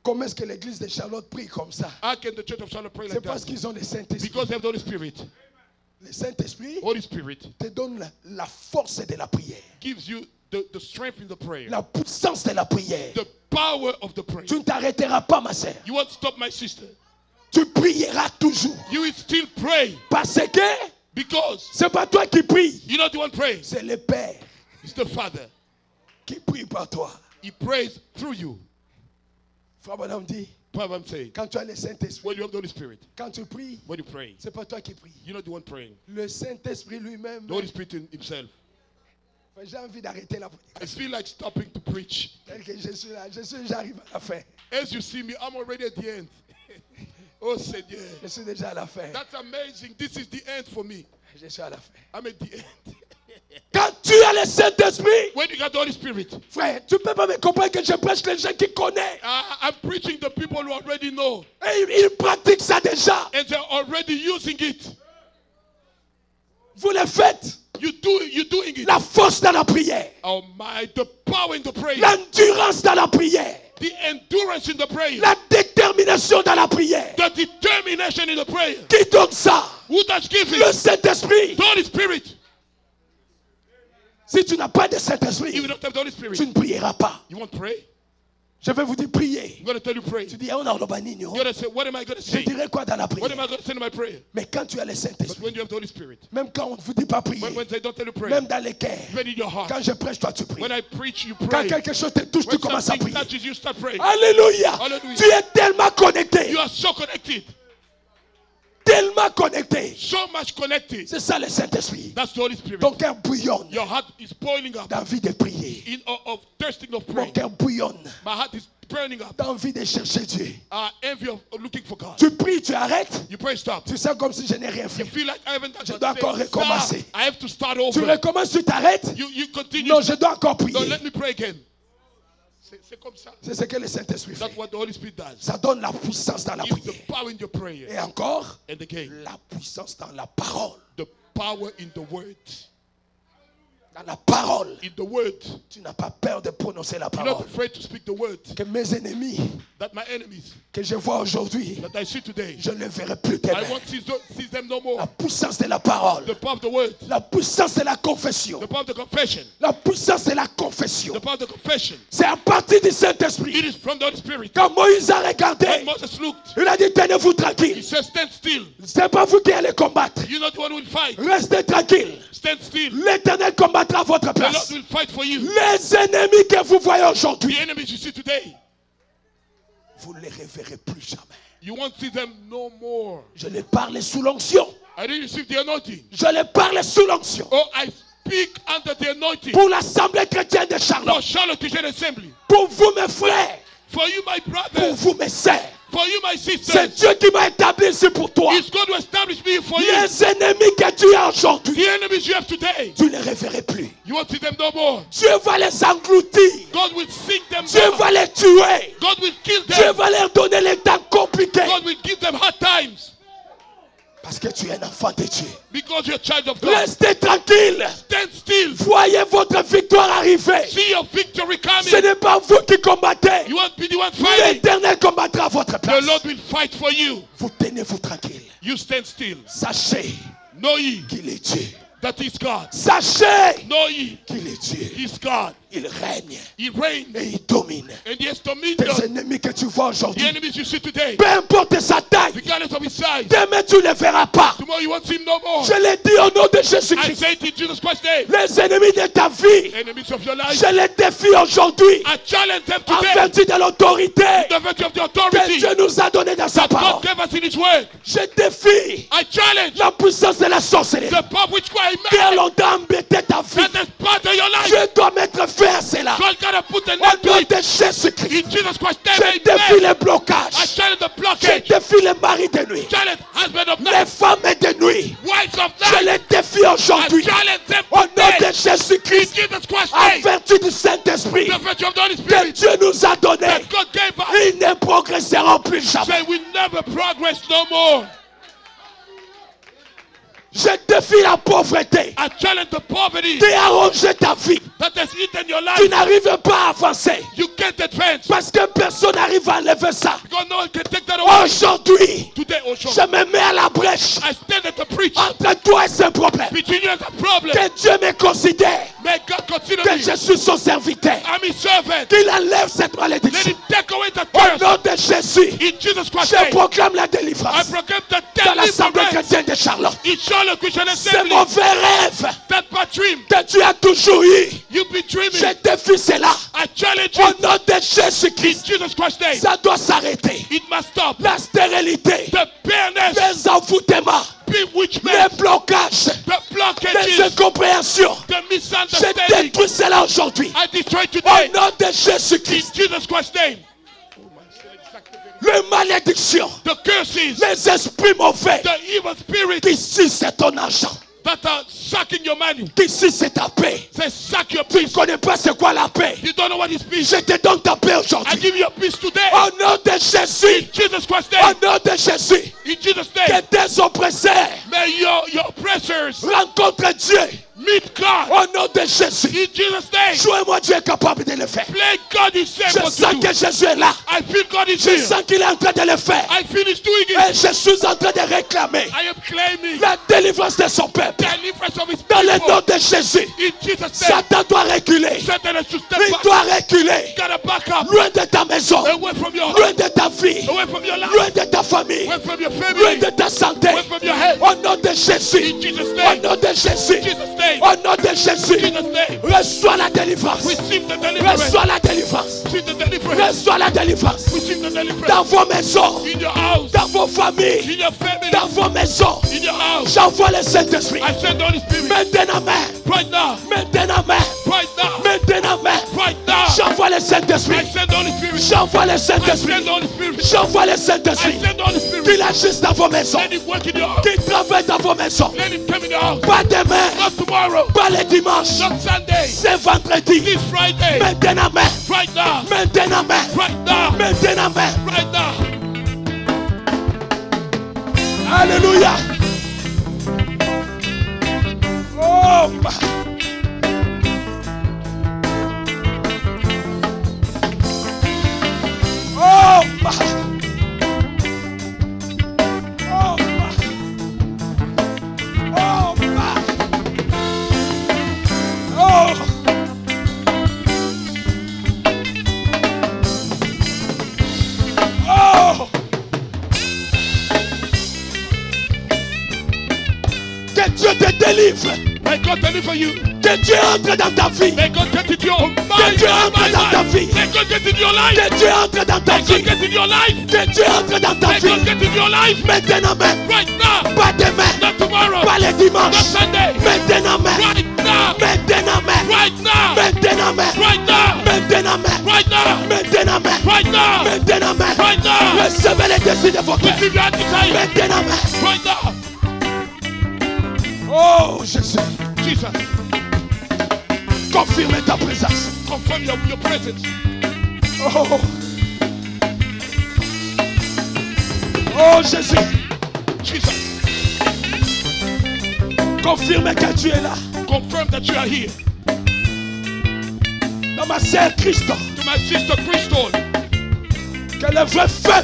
Comment est-ce que l'église de Charlotte prie comme ça? How can the Church of Charlotte pray C'est like parce that? qu'ils ont le Saint-Esprit. Because they have the Holy Spirit. Le Saint-Esprit Holy Spirit te donne la force de la prière. gives you the strength in the prayer. La puissance de la prière. The power of the prayer. Tu ne t'arrêteras pas, ma sœur. You won't stop, my sister. Tu prieras toujours. You will still pray Parce que because c'est pas toi qui pries. you're not the one praying. C'est le Père It's the Father. qui prie par toi. He prays through you. Frère Branham dit, Brother, I'm saying, quand tu as le Saint-Esprit, when you have the Holy Spirit, quand tu pries, when you pray, c'est pas toi qui pries. you're not the one praying. Le Saint-Esprit lui-même. The Holy Spirit in himself. J'ai envie d'arrêter la I feel like stopping to preach. J'arrive à la fin. As you see me, I'm already at the end. Oh, Seigneur. Je suis déjà à la fin. That's amazing. This is the end for me. Je suis à la fin. I'm at the end. Quand tu as le Saint-Esprit, When you got the Holy Spirit, frère, tu ne peux pas me comprendre que je prêche les gens qui connaissent. I'm preaching the people who already know. Et ils pratiquent ça déjà. And they're already using it. Vous le faites. You're doing it. La force dans la prière. Oh my, the power in the prayer. L'endurance dans la prière. The endurance in the prayer. La détermination dans la prière. The determination in the prayer. Qui donne ça? Who does give Le it? Saint-Esprit. The Holy Spirit. Si tu n'as pas de If Saint-Esprit, you don't have the Holy Spirit, tu ne prieras pas. you won't pray. Je vais vous dire prier. I'm going to tell you pray. Tu dis, on a le banigno. You're going to say, what am I going to Je say? dirais quoi dans la What am I prière? going to say in my prayer? Mais quand tu as le But Saint-Esprit, when you have the Holy Spirit, même quand on ne vous dit pas prier, when they don't tell you pray, même dans les cœurs, even in your heart, quand je prêche, toi tu pries. when I preach, you Quand pray. quelque chose te touche, tu When commences à something prier. touches you, start praying. Alléluia. Hallelujah. Tu es tellement connecté. You are so connected, Tellement connecté. so much connected. C'est ça le Saint-Esprit. That's the Holy Spirit. Ton cœur bouillonne Your heart is boiling up d'envie de prier. of thirsting of Mon praying. cœur bouillonne My heart is burning up. d'envie de chercher Dieu. Envy of looking for God. Tu pries, tu arrêtes. You pray, stop. Tu sais comme si je n'ai rien You fait. feel like I haven't done Je dois encore something. recommencer. Stop. I have to start Tu over. recommences, tu t'arrêtes. You continue. Non, je dois encore No, prier. let me pray again. C'est comme ça. C'est ce que le Saint-Esprit fait. That's what the Holy Spirit does. Ça donne la puissance dans la Give the prière. power in your prayer. Et encore, And again, la puissance dans la parole. the power in the word. Dans la parole. In the word. Tu n'as pas peur de prononcer la You're not parole. afraid to speak the word. Que mes ennemis That my enemies que je vois aujourd'hui, that I see today, je ne les verrai plus I demain. won't see them no La more. puissance de la parole. The power of the word. La puissance de la confession. The power of the confession. La puissance de la confession. The power of the confession. C'est à partir du Saint-Esprit. It is from the Holy Spirit. Quand Moïse a When regardé, Moses looked, il a dit, tenez-vous he tranquille. said, stand still. C'est pas vous qui allez combattre. You're not the one who will fight. Restez tranquille. Stand still. L'Éternel combattra à votre The Lord place. will fight for you. Les ennemis que vous voyez The aujourd'hui, enemies you see today, vous ne les reverrez plus jamais. you won't see them no more. Je les parle sous l'onction. I didn't receive the anointing. Je les parle sous l'onction. Oh, I speak under the anointing. Pour l'Assemblée chrétienne de For Charlotte. Charlotte Christian Assembly. Pour vous, mes frères. For you, my Pour brothers. vous, mes sœurs. For you, my C'est sisters. Dieu qui m'a établi ici pour toi. He's going to establish me for you. Les ennemis que tu as aujourd'hui, The enemies you have today, tu ne les reverrai plus. you won't see them no more. Dieu va les engloutir. God will sink them Dieu down. va les tuer. God will kill Dieu them. va leur donner les temps compliqués. God will give them hard times. Parce que tu es un enfant de Dieu. Because you're a child of God. Restez tranquille. Stand still. Voyez votre victoire arriver. See your victory Ce coming. n'est pas vous qui combattez. You won't be the one fighting. L'Éternel combattra à votre The place. Lord will fight for you. Vous tenez-vous tranquille. You stand still. Sachez Know ye qu'il est Dieu. that he's God. Sachez Know ye, qu'il est Dieu. he's God. Il règne He reigns et il domine. and he has Tes dominion. ennemis que tu vois The aujourd'hui, enemies you see today, peu importe sa taille, regardless of his size, demain tu ne les verras pas. tomorrow you won't see him no more. Je l'ai dit au nom de I Jésus-Christ. say it in Jesus Christ's name. Les ennemis de ta vie, Enemies of your life, je les défie aujourd'hui I challenge them en today. vertu de l'autorité The virtue of the que authority Dieu nous a donnée dans sa that God parole. gave us in his word. Je défie I challenge la puissance de la sorcellerie the power which cry qui a man longtemps embêté ta vie. that has part of your life. Dieu doit mettre fin à cela. God gotta put an Au end to nom it. de Jésus-Christ, In Jesus Christ's je name, défie amen. les I blocages. challenge the Je blockage. défie les maris de nuit, Challenge husband of les night, femmes de nuit. wives of Je night. les défie I aujourd'hui. challenge them Au nom today. de In Jésus-Christ, Jesus Christ's en name, vertu du Saint-Esprit the virtue of the Holy que Spirit Dieu nous a donné, that God gave us, ils ne progresseront plus jamais. say we never progress no more. Je défie la pauvreté I challenge the poverty qui a rongé ta vie. that has eaten your Tu life. n'arrives pas à avancer You can't advance parce que personne n'arrive à enlever ça. because no one can take that away. Aujourd'hui, Today, Osho, je me mets à la brèche I stand at the preach entre toi et ce problème. between you and the problem. Que Dieu me considère May God consider que me. je suis son serviteur. I'm his servant. Qu'il enlève cette Let malédiction. him take away the Au curse. nom de Jésus, In Jesus Christ's je name, proclame la I délivrance proclaim the dans l'Assemblée deliverance. chrétienne de Charlotte. In Charlotte Christian C'est Assembly, mon vrai rêve that bad dream que tu as toujours eu. you've been Je dreaming, défie cela. I challenge Au it. nom de In Jésus-Christ, Jesus Christ's name, ça doit s'arrêter. it must stop. La stérilité, The bareness, les envoûtements, bewitchment, les blocages, the les blockages, incompréhensions. the Je misunderstanding. détruis cela aujourd'hui. I destroy Au today. nom de In Jésus-Christ, Jesus Christ's name, les malédictions, the curses, les esprits mauvais the evil spirits qui sucent ton argent, that are sucking your money, qui sucent ta paix. say suck your Tu ne peace. connais pas c'est quoi la paix. You don't know what is peace. Je te donne ta paix I aujourd'hui. give you a peace today. Au nom de Jésus, Jesus Christ's au name, nom de Jésus, in Jesus' que name, tes oppresseurs may your oppressors rencontrent Dieu. meet God. Au nom de Jésus, In Jesus' name, jouez-moi Dieu est capable de le faire. play God is Je able sens to do. que Jésus est là. I feel God is Je here. sens qu'il est en train de le faire. I feel He's doing Et it. je suis en train de réclamer I am claiming la délivrance de son peuple. deliverance of His Dans le nom people. de Jésus, In Jesus' name, Satan doit reculer. Satan has to step Il back. doit reculer. Gotta back up. Loin de ta maison, Away from your loin de ta vie, away from your loin life, de ta famille, away from your loin family, de ta santé. away from your health. Au nom de Jésus, In Jesus' au name, nom de Jésus, Jesus' name, au nom de Jésus, Jesus' name. reçois la délivrance. Receive the deliverance. Reçois la délivrance. Receive the deliverance. Reçois la délivrance. Receive the deliverance. Dans vos maisons, In your house, dans vos familles, in your family, dans vos maisons, in your house. j'envoie le Saint-Esprit. I send the Holy Spirit Maintenant même, right now, maintenant même, right now, maintenant même, right now. j'envoie le I Saint-Esprit. send the Holy Spirit. J'envoie le I Saint-Esprit. send the Holy Spirit. J'envoie le I Saint-Esprit. send the Holy Spirit. Qu'il agisse dans vos maisons. Let him work in your house. Qu'il travaille dans vos maisons. Let him come in your house. Pas demain, Not tomorrow. pas le dimanche. Not Sunday. C'est vendredi. This Friday. Maintenant même, Right now. maintenant même, Right now. maintenant même. Right now. Alléluia. Oh, oh, oh, oh, oh. Oh! Que Dieu te délivre. May God deliver you. Que Dieu entre dans ta vie. May God get into your mind. Que Dieu entre dans ta vie. May God get into your life. Que Dieu entre dans ta May God vie. get into your life. Que Dieu entre dans ta May God vie. get into your life. Maintenant même. Right now. Pas demain. Not tomorrow. Pas le Not dimanche. Sunday. Maintenant même. Right now. Maintenant même. Right now. Maintenant même. Right now. Maintenant même. Right now. Maintenant même. Right now. Maintenant même. Right now. Recevez les désirs de vos cœurs. Receive your desire. Maintenant même. Right now. Oh Jésus. Jesus. Confirme ta présence. Confirm your presence. Oh. Oh Jésus. Jesus. Confirme que tu es là. Confirm that you are here. Dans ma sœur Christ. To my sister Crystal. Que le vrai feu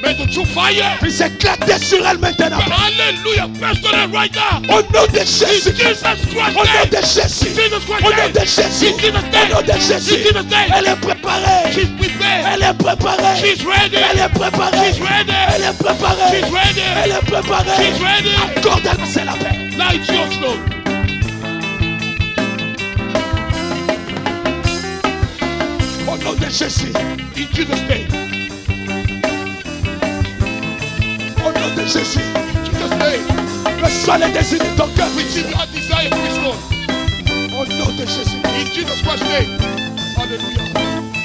May the true fire puisse éclater sur elle maintenant. hallelujah burst on her right now. Au nom de Jésus. Jesus Christ Au nom name. de Jésus. Jesus Christ Au nom name. de Jésus. In Jesus Au name. nom de In Jésus. Jesus name. Elle est préparée. She's prepared. Elle est préparée. She's ready. Elle est préparée. She's ready. Elle est préparée. She's ready. Elle est préparée. She's ready. Accorde-elle, c'est la paix. Now it's yours, Lord. Au nom de Jésus. In Jesus name. Au nom de Jésus. In Jesus name. Reçois les désirs de ton cœur. Receive that desire for this Lord. Au nom de Jésus. In Jesus Christ's name. Hallelujah.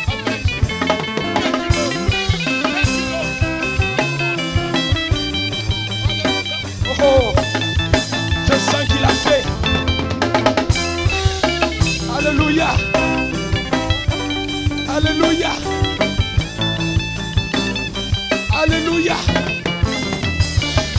Thank you, Lord. Thank you, Lord. Oh, je sens qu'il a fait. Alléluia. Alléluia. Alléluia.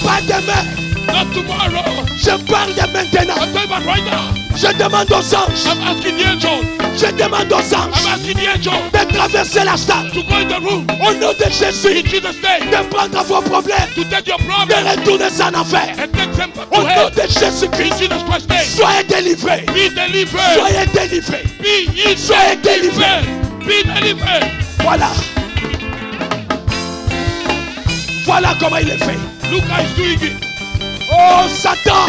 Pas demain. Not tomorrow. Je parle de maintenant. I'm talking about right now. Je demande aux anges. I'm asking the angels. Je demande aux I'm anges asking the angels de traverser la salle. to go in the room. Au nom de Jésus. In Jesus' name. De prendre vos problèmes. To take your De problem retourner ça en enfer. and take them back Au to nom hell. de Jésus-Christ. In Jesus Christ's name. Soyez délivrés. Be delivered. Soyez délivrés. Be ye Soyez délivrés. Be delivered. Voilà. Voilà comment il est fait. Look how he's doing it. Oh Satan,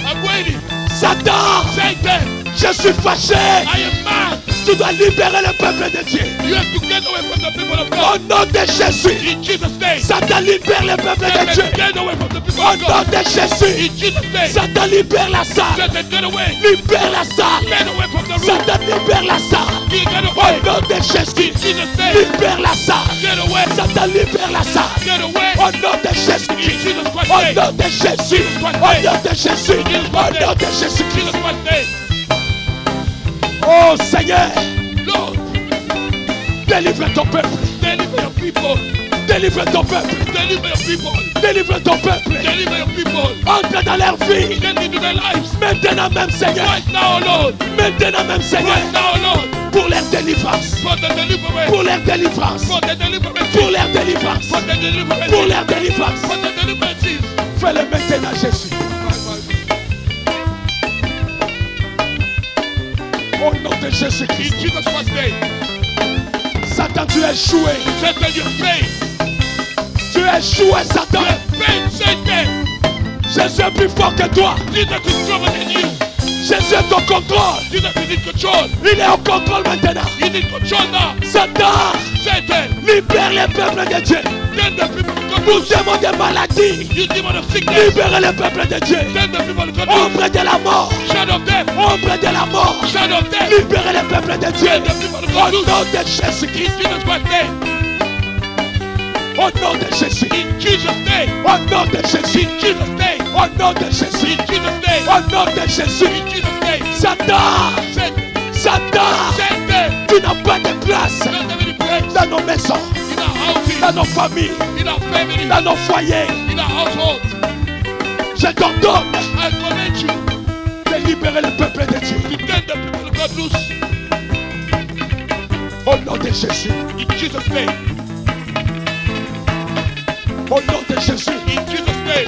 I'm waiting. Satan, Satan, je suis fâché. I am mad. Tu dois libérer le peuple de Dieu. You have to get away from the people of Au God. nom de Jésus, In Jesus' name. Satan libère le peuple de Dieu. Get away from the people Au of nom God. de Jésus, In Jesus' name. Satan libère la salle. Satan, get away. Libère la salle. Get away from the room. Satan libère la salle. Get Au away. nom de Jésus, In Jesus' name. libère la salle. Get away. Satan libère la salle. Get away. Au nom de In Jésus. Jesus Christ's Au name. nom de Jésus. Au nom de Jésus. Au nom de Jésus. Jesus Christ's name. Oh Seigneur, Lord, délivre ton peuple. deliver your people. Délivre ton peuple. Deliver your people. Délivre ton peuple. Deliver your people. Entre dans leur vie. Get into their lives. Maintenant même, Seigneur. Right now, Lord. Maintenant même, Seigneur. Right now, Lord. Pour leur délivrance. For the deliverance. Pour leur délivrance. For the deliverance. Pour leur délivrance. For the deliverance. Pour leur délivrance. For the deliverances. Fais-le maintenant, Jésus. Au nom de Jésus-Christ. In Jesus Christ's name. Satan, tu es échoué. Satan, you fail. Tu es échoué, Satan. You fail, Satan. Jésus est plus fort que toi. Jesus is stronger than you. Jésus est au contrôle. Jesus is in control. Il est au contrôle maintenant. He's in control now. Satan, Satan, libère les peuples de Dieu. send the people to God. Pour démons de maladie. You demon of sickness. Libérez le peuple de Dieu. Send the people to God. Ombre de la mort. Shadow of death. Ombre de la mort. Shadow of death. Libérez le peuple de Dieu. Send the people to Au God. nom de Jésus-Christ. In Jesus Christ's name. Au nom de Jésus. In Jesus' name. Au nom de Jésus. In Jesus' name. Au nom de Jésus. In Jesus' name. Au nom de Jésus. In Jesus' name. Satan. Satan. Satan. Satan. Tu n'as pas de place Don't have any place dans nos maisons, in our houses, dans nos familles, in our family, dans nos foyers. in our household. Je t'ordonne I command you de libérer le peuple de Dieu. to turn the people of God loose. Au nom de Jésus. In Jesus' name. Au nom de Jésus. In Jesus' name.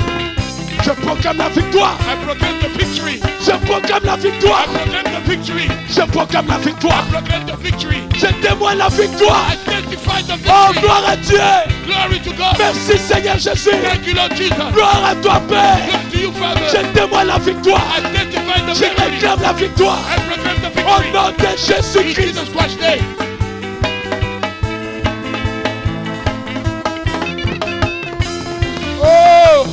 Je proclame la victoire. I proclaim the victory. Je proclame la I victoire. proclaim the victory. Je proclame la victoire. I proclaim the victory. Je témoigne la victoire. I testify the Oh, victory. gloire à Dieu. Glory to God. Merci Seigneur Jésus. Thank you, Lord Jesus. Gloire à toi Père. Glory to you, Father. Je témoigne la victoire. I testify the Je victory. réclame la victoire. I proclaim the Au victory. nom de In Jésus-Christ. Jesus Christ's name. Oh.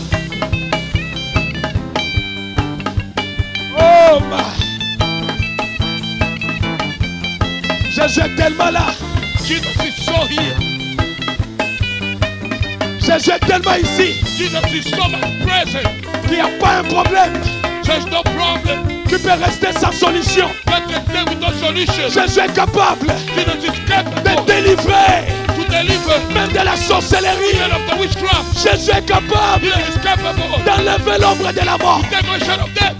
Oh my. Jésus est tellement là. Jesus is so here. Jésus est tellement ici. Jesus is so much present. Il n'y a pas un problème. There's no problem. Tu peux rester sans solution. God can stay with no solution. Jésus est capable Jesus is de capable délivrer to deliver même de la sorcellerie. even of the witchcraft. Jésus est capable Jesus is capable d'enlever l'ombre de la mort. to take away shadow of death.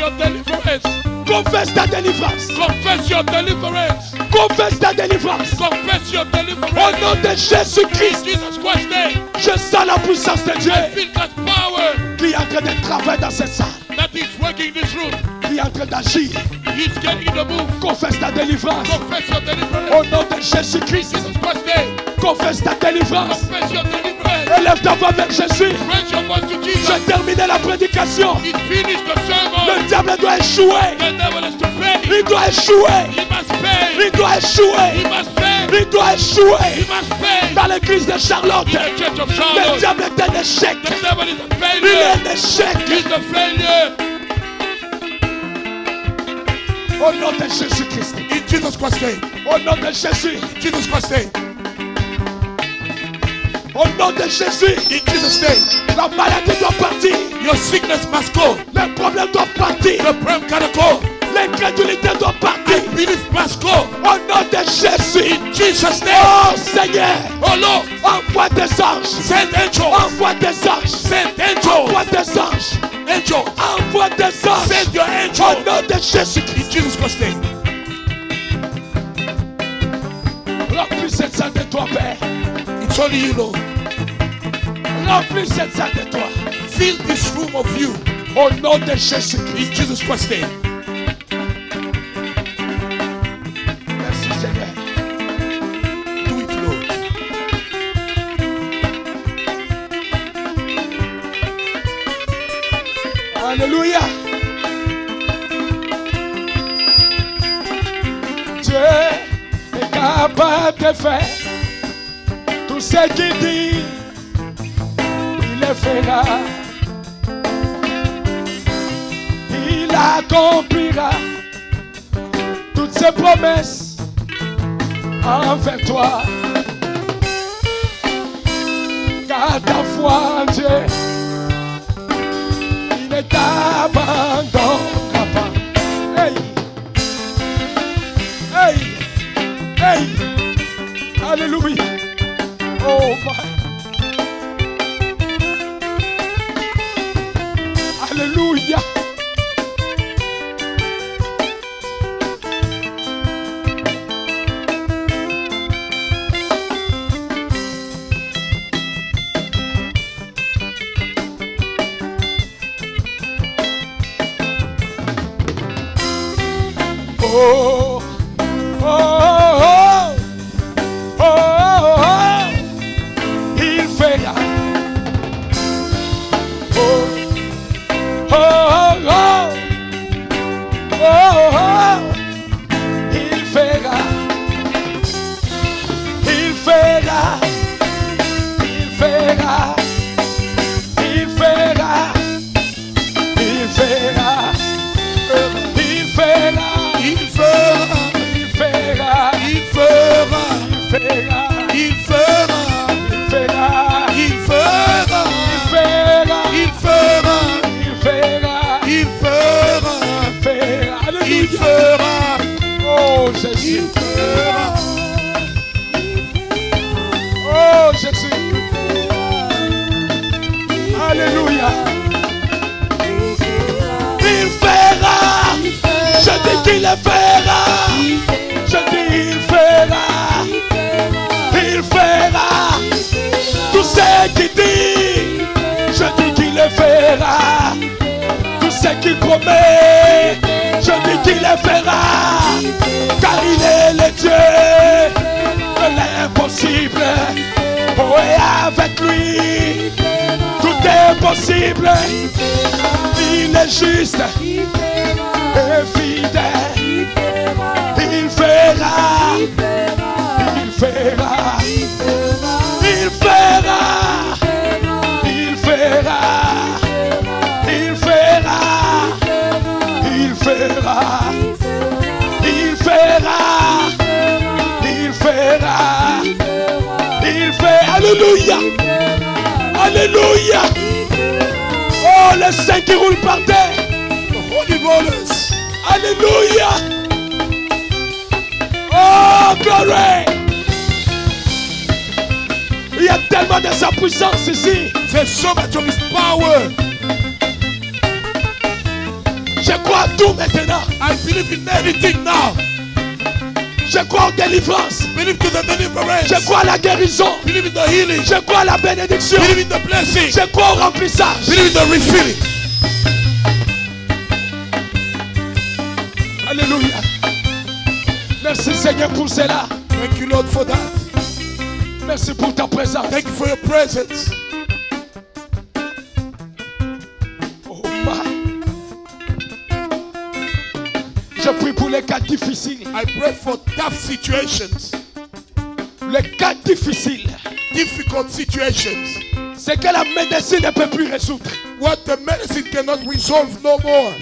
your deliverance. Confesse ta délivrance. Confess your deliverance. Confesse ta délivrance. Confess your Au deliverance. nom de Jésus-Christ, Jesus Christ's name. je sens la puissance de Dieu I feel that power qui est en train de travailler dans cette salle, that is working in this room. qui est en train d'agir. He's getting in the move. Confesse ta délivrance. Confess your deliverance. Au nom de Jésus-Christ, Jesus Christ's name. confesse ta délivrance. Confess your deliverance. Élève ta voix vers Jésus. Raise your voice to Jesus. J'ai terminé la prédication. He finished the sermon. Le diable doit échouer. The devil is to fail. Il doit échouer. He must fail. Il doit He échouer. must fail. Il doit He échouer. must fail. Dans l'église de Charlotte, In the church of le Charlotte, diable est un échec. the devil is a Il failure. est un échec. He's a failure. Au nom de Jésus-Christ. In Jesus Christ's name. Au nom de Jésus. In Jesus Christ's name. Au nom de Jésus. In Jesus' name. La maladie doit partir. Your sickness must go. Les problèmes doivent partir. The problem gotta go. L'incrédulité doit partir. Unbelief must go. Au nom de Jésus. In Jesus' name. Oh Seigneur. Oh Lord. Envoie des anges. Send angels. Envoie des anges. Send angels. Envoie des anges. Angels. Envoie des anges. Send your Au angels. nom de Jésus-Christ. In Jesus Christ's name. Remplis cette salle de toi, Père. It's only you, Lord. Remplis cette salle de toi. Fill this room of you. Au nom de Jésus-Christ. In Jesus Christ's name. Merci Seigneur. Do it, Lord. Alléluia. Dieu est capable de faire tout ce qu'il dit. Il le fera. Il accomplira toutes ses promesses envers toi. Car ta foi en Dieu, il ne t'abandonnera pas. Hey! Hey! Hey! Alléluia! Oh my! Alléluia! Oh, oh, oh, oh, oh, oh, il fera. Oh, oh, oh, oh, oh, oh, il fera. Il fera. Il fera. Il fera. Il fera. Il fera. Il fera. Il fera. Il fera. Il fera. Il fera. Il fera. Il fera. Il fera. Il fera. Il fera. Il fera. Il fera. Il Alléluia. fera. Oh Il Jésus. fera. Oh Jésus. Alléluia. Il fera. Je dis qu'il le fera. Je dis il fera. Il fera. Tout ce qu'il dit. Je dis qu'il le fera. Tout ce qu'il promet. Je dis qu'il le fera. Car il est le Dieu de l'impossible. Oh, et avec lui, tout est possible. Il est juste et fidèle. Il fera. Il fera. Il fera. Il fera. Il fera. Il fera. Il fera. Il fera. Il fait. Alléluia. Alléluia. Oh, le Saint qui roule par terre. Holy rollers. Alléluia. Oh, glory. Il y a tellement de sa puissance ici. There's so much of his power. Je crois à tout maintenant. I believe in everything now. Je crois aux délivrances. Believe to the deliverance. Je crois à la guérison. Believe in the healing. Je crois à la bénédiction. Believe in the blessing. Je crois au remplissage. Believe in the refilling. Alléluia. Merci Seigneur pour cela. Thank you, Lord, for that. Merci pour ta présence. Thank you for your presence. Oh my. Je prie pour les cas difficiles. I pray for tough situations, Les cas difficiles. difficult situations. C'est que la médecine ne peut plus résoudre. What the medicine cannot resolve no more.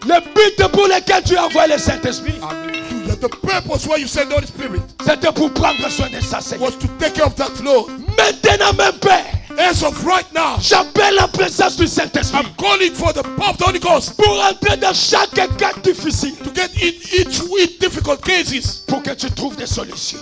Le but pour lequel tu as envoyé le Saint-Esprit, Hallelujah. The purpose why you send the Holy Spirit c'était pour prendre soin de ça, Seigneur. was to take care of that Lord. Maintenant même, Père, As of right now, j'appelle la présence du Saint-Esprit I'm calling for the power of the Holy Ghost pour entrer dans chaque cas difficile, to get in each with difficult cases pour que tu trouves des solutions.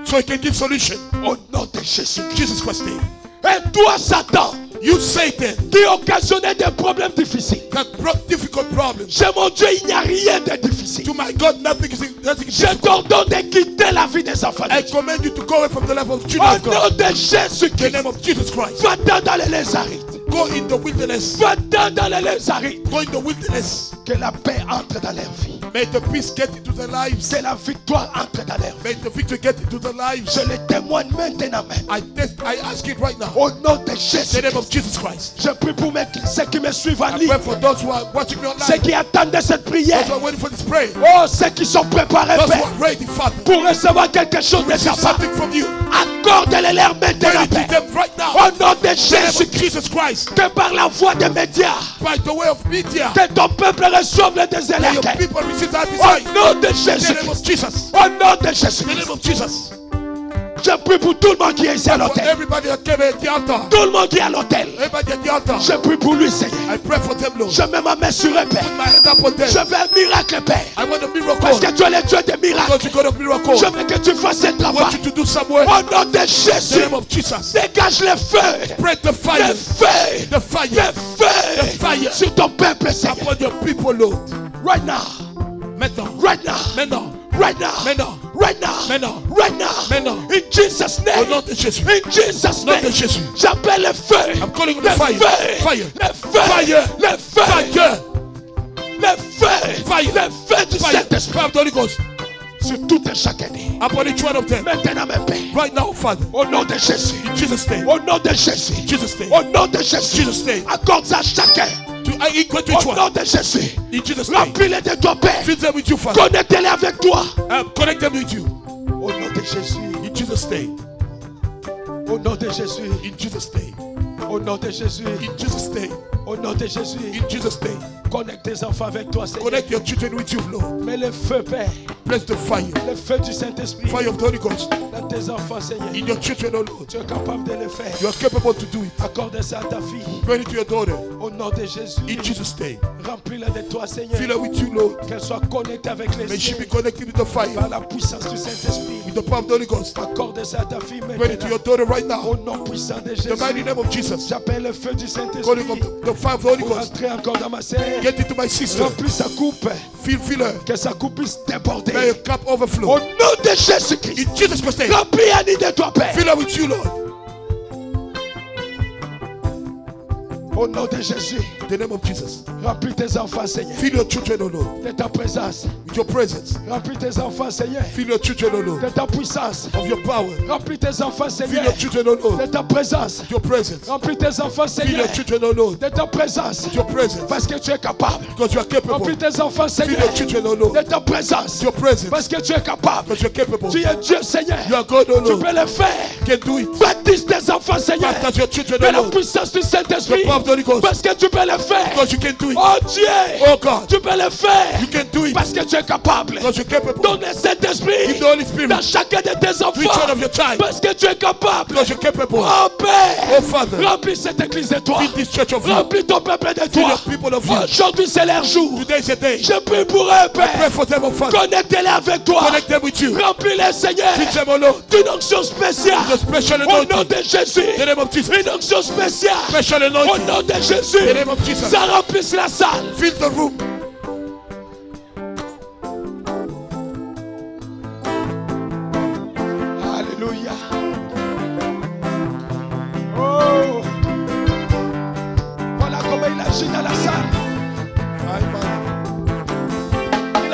so he can give solution. Au nom de Jésus. Jesus Christ name. Et toi, Satan, You Satan qui occasionnait des problèmes difficiles. that brought difficult problems. Chez mon Dieu, il n'y a rien de difficile. To my God, nothing is Je difficult. t'ordonne de quitter la vie des enfants de I Dieu. command you to go away from the life of children Au of God. nom de In the Jésus-Christ, name of Jesus Christ. va-t'en dans les lézarides. Go in the wilderness. Va-t'en dans les lézarides. Go in the wilderness. Que la paix entre dans leur vie. May the peace get into their lives. Que la victoire entre dans leur vie. May the victory get into their lives. Je le témoigne maintenant même. I ask it right now. Au nom de In Jésus. the name of Jesus Christ. Je prie pour ceux qui me suivent en I ligne. pray for those who are watching me Ceux online. qui attendent cette prière. Those who are waiting for this prayer. Oh, ceux qui sont préparés, Those who Père, are ready, Father. pour recevoir quelque chose de Receive ta part. something from you. Accorde-les leur maintenant, Ready to Père. them right now. Au nom de In the name of Jésus. Jesus Christ. Que par la voix des médias, By the way of media. que ton peuple reçoive le désir. May your people receive that Au desire. nom de In the Jésus. name of Jesus. Au nom de Jésus. In the name of Jesus. Je prie pour tout le monde qui est ici à For l'hôtel. everybody that came at the altar. Tout le monde qui est à l'hôtel. Everybody at the altar. Je prie pour lui, Seigneur. I pray for them, Lord. Je mets ma main sur eux, Père. My hand upon them. Je veux un miracle, Père. I want a Parce miracle. que tu es le Dieu des miracles. Because you God of miracle. Je veux que tu fasses ce I want travail. you to do some work. Au nom de In the Jésus. name of Jesus. Dégage le feu. Spread the Le fire. feu. The fire. Le feu. The fire. Sur ton peuple, Seigneur. Upon your people, Lord. Right now. Maintenant. Right now. Maintenant. Right now. Maintenant. Right now. Maintenant. Right now. Maintenant. In Jesus' Au name. nom de Jésus. In Jesus' Nom de name. Jésus. J'appelle le feu. I'm calling on Le the fire. feu. Fire. Le feu. Fire. Le feu. Fire. Le feu. Fire. Le feu du Fire. Saint-Esprit. Fire of the Holy Ghost. Sur tout et chaque année. Upon each one of them. Maintenant, mon Père. Right now, Father. Au nom de Jésus. In Jesus' name. Au nom de Jésus. In Jesus' name. Au nom de Jésus. Jesus' name. Accorde ça à chacun. To equal to each Au one. nom de Jésus. In Jesus' name. Remplis-les de toi, Père. Fill them with you, Father. Connectez-les avec toi. Connect them with you. Au nom de Jésus. In Jesus' name. Au nom de Jésus. In Jesus' name. Au nom de Jésus. In Jesus' name. Au nom de Jésus. In Jesus' name. Connecte tes enfants avec toi, Seigneur. Connect your children with you, Lord. Mets le feu, Père. Bless the fire. Le feu du Saint-Esprit. Fire of the Holy Ghost. Dans tes enfants, Seigneur. In your children, oh Lord. Tu es capable de le faire. You are capable to do it. Accorde ça à ta fille. Pray it to your daughter. Au nom de Jésus. In Jesus' name. Remplis-la de toi, Seigneur. Fill her with you, Lord. Qu'elle soit connectée avec les May she be cieux. connected with the fire. Par la puissance du Saint-Esprit. With the power of the Holy Ghost. Accorde ça à ta fille Pray it to maintenant. your daughter right Au now. nom puissant de The mighty Jésus. name of Jesus. J'appelle le feu du Calling Saint-Esprit. of the fire of the Holy Pour Ghost. entrer encore dans ma sœur. Get into my sister. Remplis sa coupe. Fill her. Que sa coupe puisse déborder. May your cup Au overflow. nom de Jésus-Christ. In Jesus' Christ's name. Remplis Annie de toi, Père. Fill her with you, Lord. Au nom de Jésus. In the name of Jesus. Remplis tes enfants, Seigneur. Fill your children, oh Lord. De ta présence. With your presence. Remplis tes enfants, Seigneur. Fill your children, oh Lord. De ta puissance. Of your power. Remplis tes enfants, Fill Seigneur. your children, oh De Lord. ta présence. Your presence. Remplis tes enfants, Fill Seigneur. your children, oh Lord. De ta présence. Your presence. Parce que tu es capable. Because you are capable. Remplis tes enfants, Fill Seigneur. your children, oh Lord. De ta présence. Your presence. Parce que tu es capable. Because you are capable. Tu es Dieu, Seigneur. You are God, oh Tu Lord. peux le faire. You can do it. Baptise tes enfants, Seigneur. Baptize your children, De oh la Lord. puissance du The Saint-Esprit. power of the Holy Ghost. Parce que tu peux le faire. Because you can do it. Oh Dieu. Oh God. Tu peux le faire. You can do it. Parce que tu es capable. Because you're capable. Donne le Saint-Esprit Give the Holy Spirit dans chacun de tes to each one enfants. of your child. Parce que tu es capable. Because you're capable. Oh Père. Oh Father. Remplis cette église de toi. Feed this church of you. Remplis ton peuple de Feed toi. the people of you. Aujourd'hui c'est leur jour. Today is a day. Je prie pour eux, Pray Père. for them, oh Father. Connectez-les avec toi. Connect them with you. Remplis-les, Seigneur. Feed them, oh Lord. D'une onction spéciale. The special Au nom anointing. de Jésus. In the name of Jesus. Une onction spéciale. Special Au anointing. nom de In the Jésus. name of Jesus. Ça remplisse la salle. Fill the room.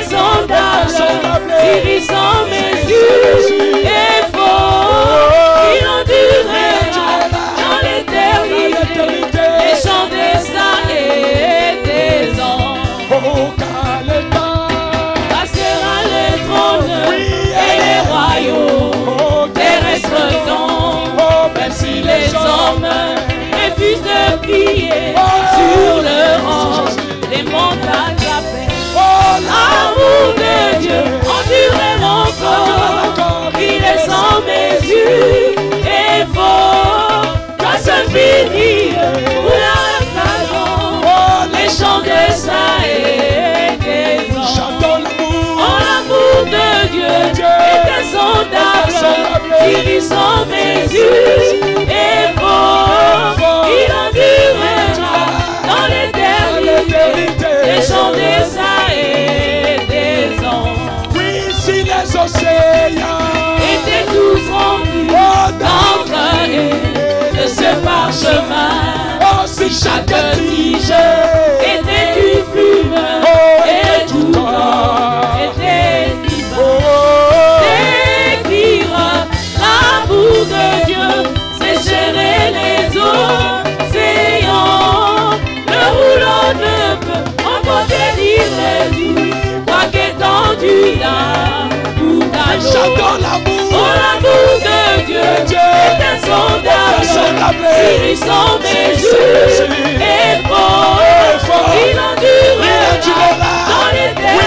insondable, il sans mesure et fort, il endurera dans l'éternité, les chants des saints et des anges. Oh, car le temps Passera les trônes et les royaumes terrestres tombent, même si les hommes refusent de prier sur le rang, les montagnes appellent. L'amour de Dieu endurera encore, il est sans mesure et fort, grâce infinie pour la les chants des saints et des anges. Oh, l'amour de Dieu est insondable, il est sans mesure et fort, il endurera dans l'éternité, les chants des saints et des anges. Oui, si les océans étaient tous remplis d'encre et de ce parchemin, oh, si chaque tige était une plume et tout corps était divin. D'écrire l'amour de Dieu, c'est gérer les océans. Le rouleau ne peut emporter l'irréduit, quoi qu'étendu d'un bout à l'autre. Oh, l'amour de Dieu est insondable, il sans mesure et fort, il endurera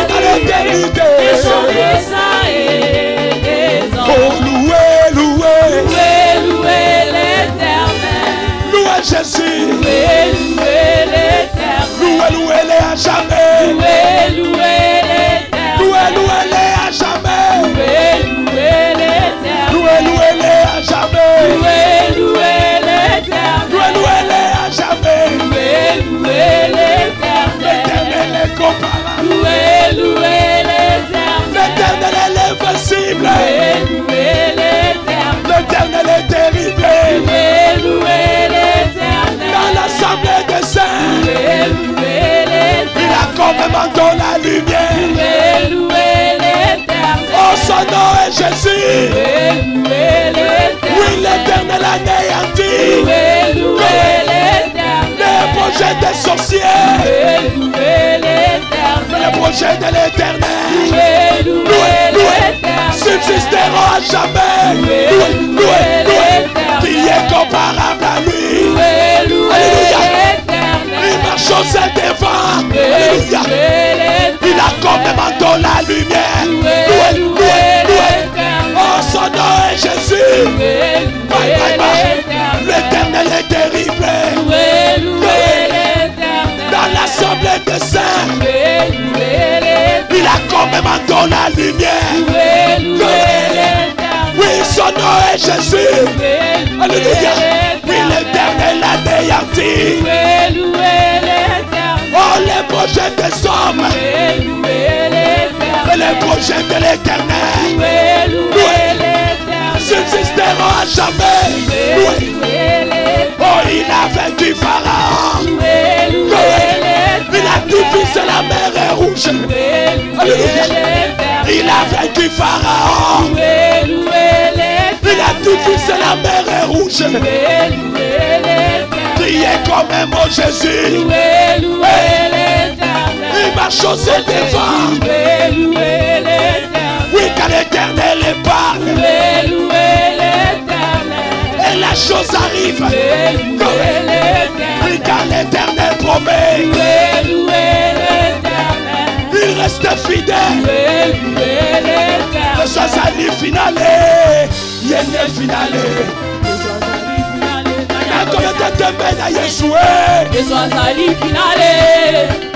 dans l'éternité, les chants des saints et des anges. Oh, louez, louez, Louez, louez l'éternel, louez Jésus, louez, louez l'éternel, louez, louez-les à jamais, louez, louez l'éternel, louez, louez-les à jamais, louez, louez l'éternel, louez, louez-les à jamais, louez, louez l'éternel, louez, louez-les à jamais, louez, louez l'éternel, l'éternel est comparable, louez, louez l'éternel, l'éternel est l'invincible, louez, louez l'éternel, l'éternel est terrible, louez, louez l'éternel, dans l'assemblée des saints, louez, louez l'éternel, il a comme manteau la lumière, louez, louez l'éternel, oh, son nom est Jésus, louez, louez l'éternel, oui, l'éternel anéanti, louez, louez l'éternel, les projets des sorciers, louez, louez l'éternel, les projets de l'éternel, louez, louez l'éternel, subsisteront à jamais, louez, louez l'éternel, qui est comparable à lui, louez, louez l'éternel, il marche aux ailes des vents, louez, alléluia, louez l'éternel, il a comme manteau la lumière, louez, louez l'éternel, oh, son nom est Jésus, louez, louez l'éternel, l'éternel est terrible, louez, louez l'éternel, dans l'assemblée des saints, louez, louez l'éternel, il a comme manteau la lumière, louez, louez l'éternel, oui, son nom est Jésus, louez, alléluia, oui, l'éternel, l'éternel anéanti, louez, louez l'éternel, oh, les projets des hommes, louez, louez l'éternel, et les projets de l'éternel, louez, louez l'éternel, subsisteront à jamais, louez, louez l'éternel, oh, il a vaincu Pharaon, louez, louez l'éternel, il a divisé la mer est rouge, louez, louez alléluia, l'éternel, il a vaincu Pharaon, louez, louez l'éternel, il a divisé la mer est rouge, louez, louez l'éternel, priez comme un mot Jésus, louez, louez l'éternel, il marche aux ailes des vents, louez, louez l'éternel, oui, car l'éternel est parle, louez, louez l'éternel, et la chose arrive, louez, louez l'éternel, oui, car l'éternel promet, louez, louez l'éternel, il reste fidèle, louez, louez l'éternel, le soisali finale, yende finale, nakomete tembe na Yeshua, Eswazali finale,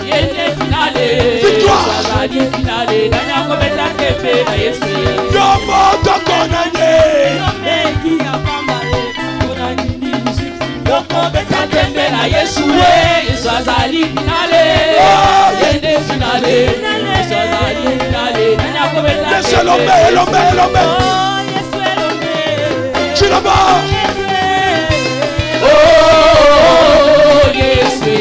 yende finale, Victoire. Eswazali finale, nanya kometa kembe na Yesu. yomo tokonanye, Mengi apambale, kuna nini musiki, kometa kembe na Yesu. Eswazali finale, yende finale, Eswazali finale, nanya kometa kembe. laisse l'homme, Oh, Yesu elombe, tu là-bas, oh, Yesu,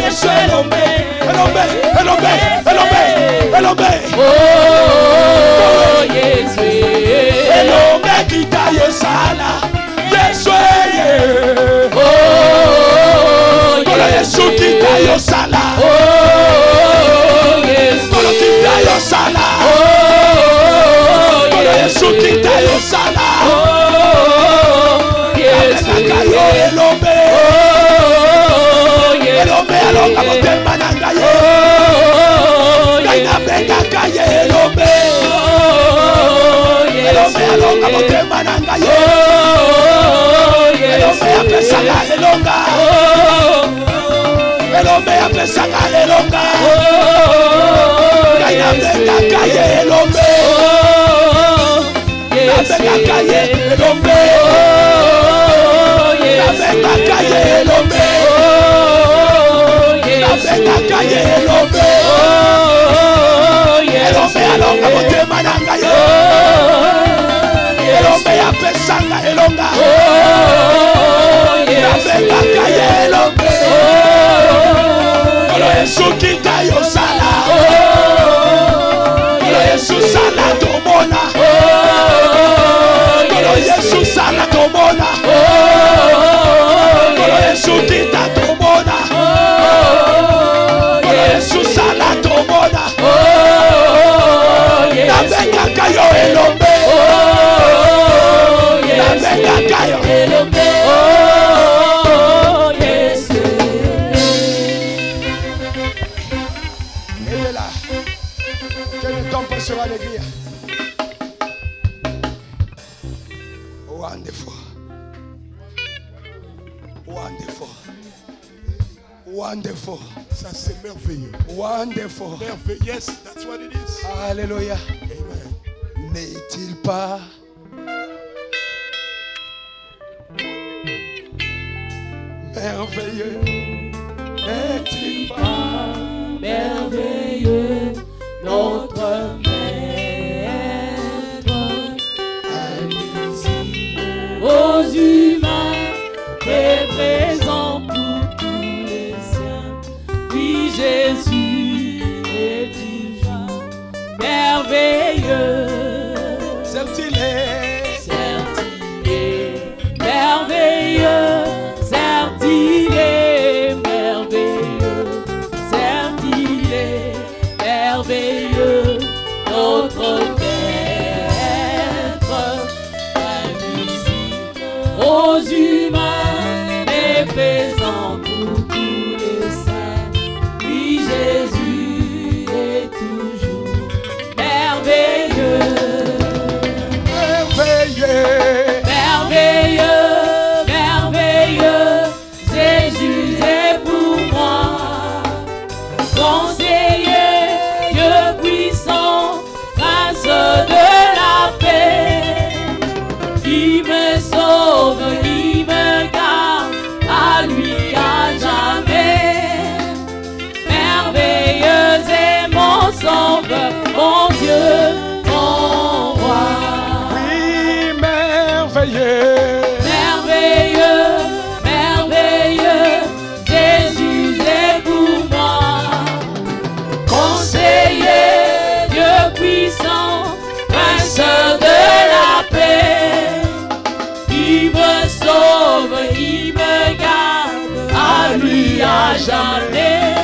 Yesu elombe, elombe, elombe, elombe, elombe. Oh, Yesu. Elombe kita yosala. Yesu. Oh, Yesu kita yosala. Oh, Yesu. Kita yosala. Oh, Yesu kita yosala. Oh, Yesu. Elombe. Elombe alonga motema nanga ye. Kaina benga kaye elombe. Elombe alonga motema nanga ye. Elombe apesaka elonga. Elombe apesaka elonga. Kaina benga kaye elombe. Benga kaye elombe. Benga kaye elombe. Benga kaye elombe. Elombe alonga motema nanga ye. Elombe apesaka elonga. Benga kaye elombe. Kolo Yesu kita yosala. Kolo Yesu sala tomona. Kolo Yesu sala tomona. Kolo Yesu kita tomona. Kolo Yesu sala tomona. Benga kayo elombe. Benga kayo elombe. Sur alegria. Wonderful. Wonderful. Wonderful. Ça c'est merveilleux. Wonderful. Merveilleux. Yes, that's what it is. Alléluia. Amen. N'est-il pas merveilleux? N'est-il pas merveilleux, notre Maître, invisible aux humains, mais présent pour tous les siens. Oui, Jésus est toujours merveilleux. Certes il est, Certes, il est merveilleux. Certes, il est merveilleux. Certes, il est merveilleux, notre Maître, invisible aux humains, mais présent pour tous les saints. Oui, Jésus est toujours merveilleux. merveilleux. Merveilleux, merveilleux, Jésus est pour moi. Conseiller, Dieu puissant, prince de la paix. Il me sauve, il me garde, à lui à jamais. Merveilleux est mon sauveur, mon Dieu, mon roi. Oui, merveilleux. Merveilleux, merveilleux, Jésus est pour moi. Conseiller, Dieu puissant, prince de la paix. Il me sauve, il me garde, à lui à jamais.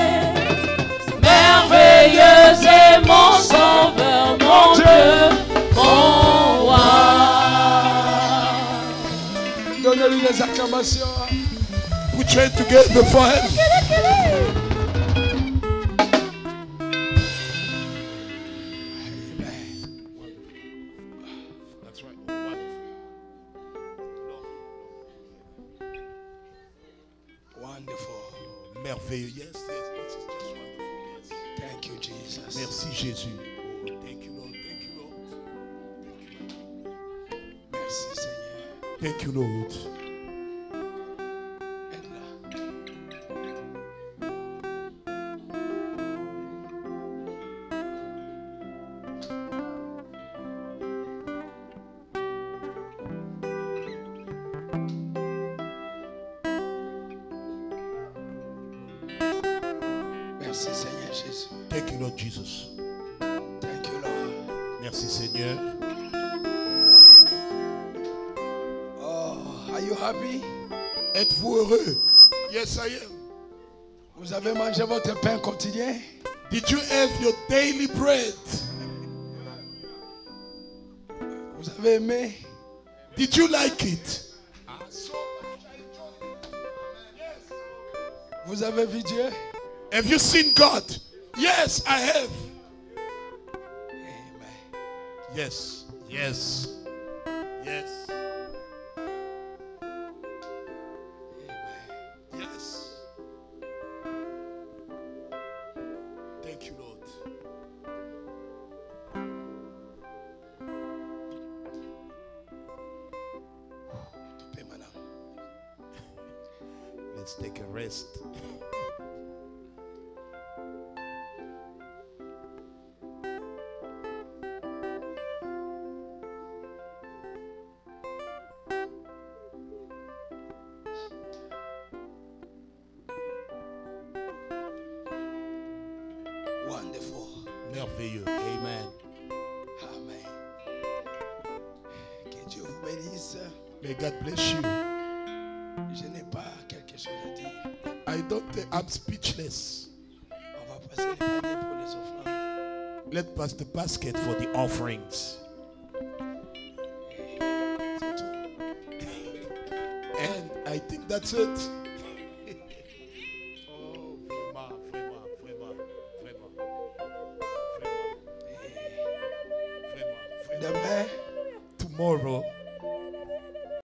Merveilleux est mon sauveur, mon Dieu, mon roi. Donnez-lui des acclamations. Put your hands together for him. That's right. Wonderful. Merveilleux. Yes, yes, this is just wonderful. Yes. Thank you, Jesus. Merci Jésus. Oh, thank you, Lord. Thank you, Lord. Merci, Seigneur. Thank you, Lord. Aide là. Merci, Seigneur Jésus. Thank you, Lord Jesus. Seigneur. Oh, are you happy? Êtes-vous heureux? Yes, I am. Vous avez mangé votre pain quotidien? Did you have your daily bread? Vous avez aimé? Did you like it? Vous avez vu Dieu? Have you seen God? Yes, I have. Amen. Yes, yes, yes, yes. Thank you, Lord. Topez maintenant. Let's take a rest. Wonderful. Merveilleux. Amen. Amen. Que Dieu vous bénisse. May God bless you. Je n'ai pas quelque chose à dire. I'm speechless. On va passer le panier pour les offrandes. Let's pass the basket for the offerings. C'est tout. And I think that's it. Oh, vraiment. Demain, Tomorrow,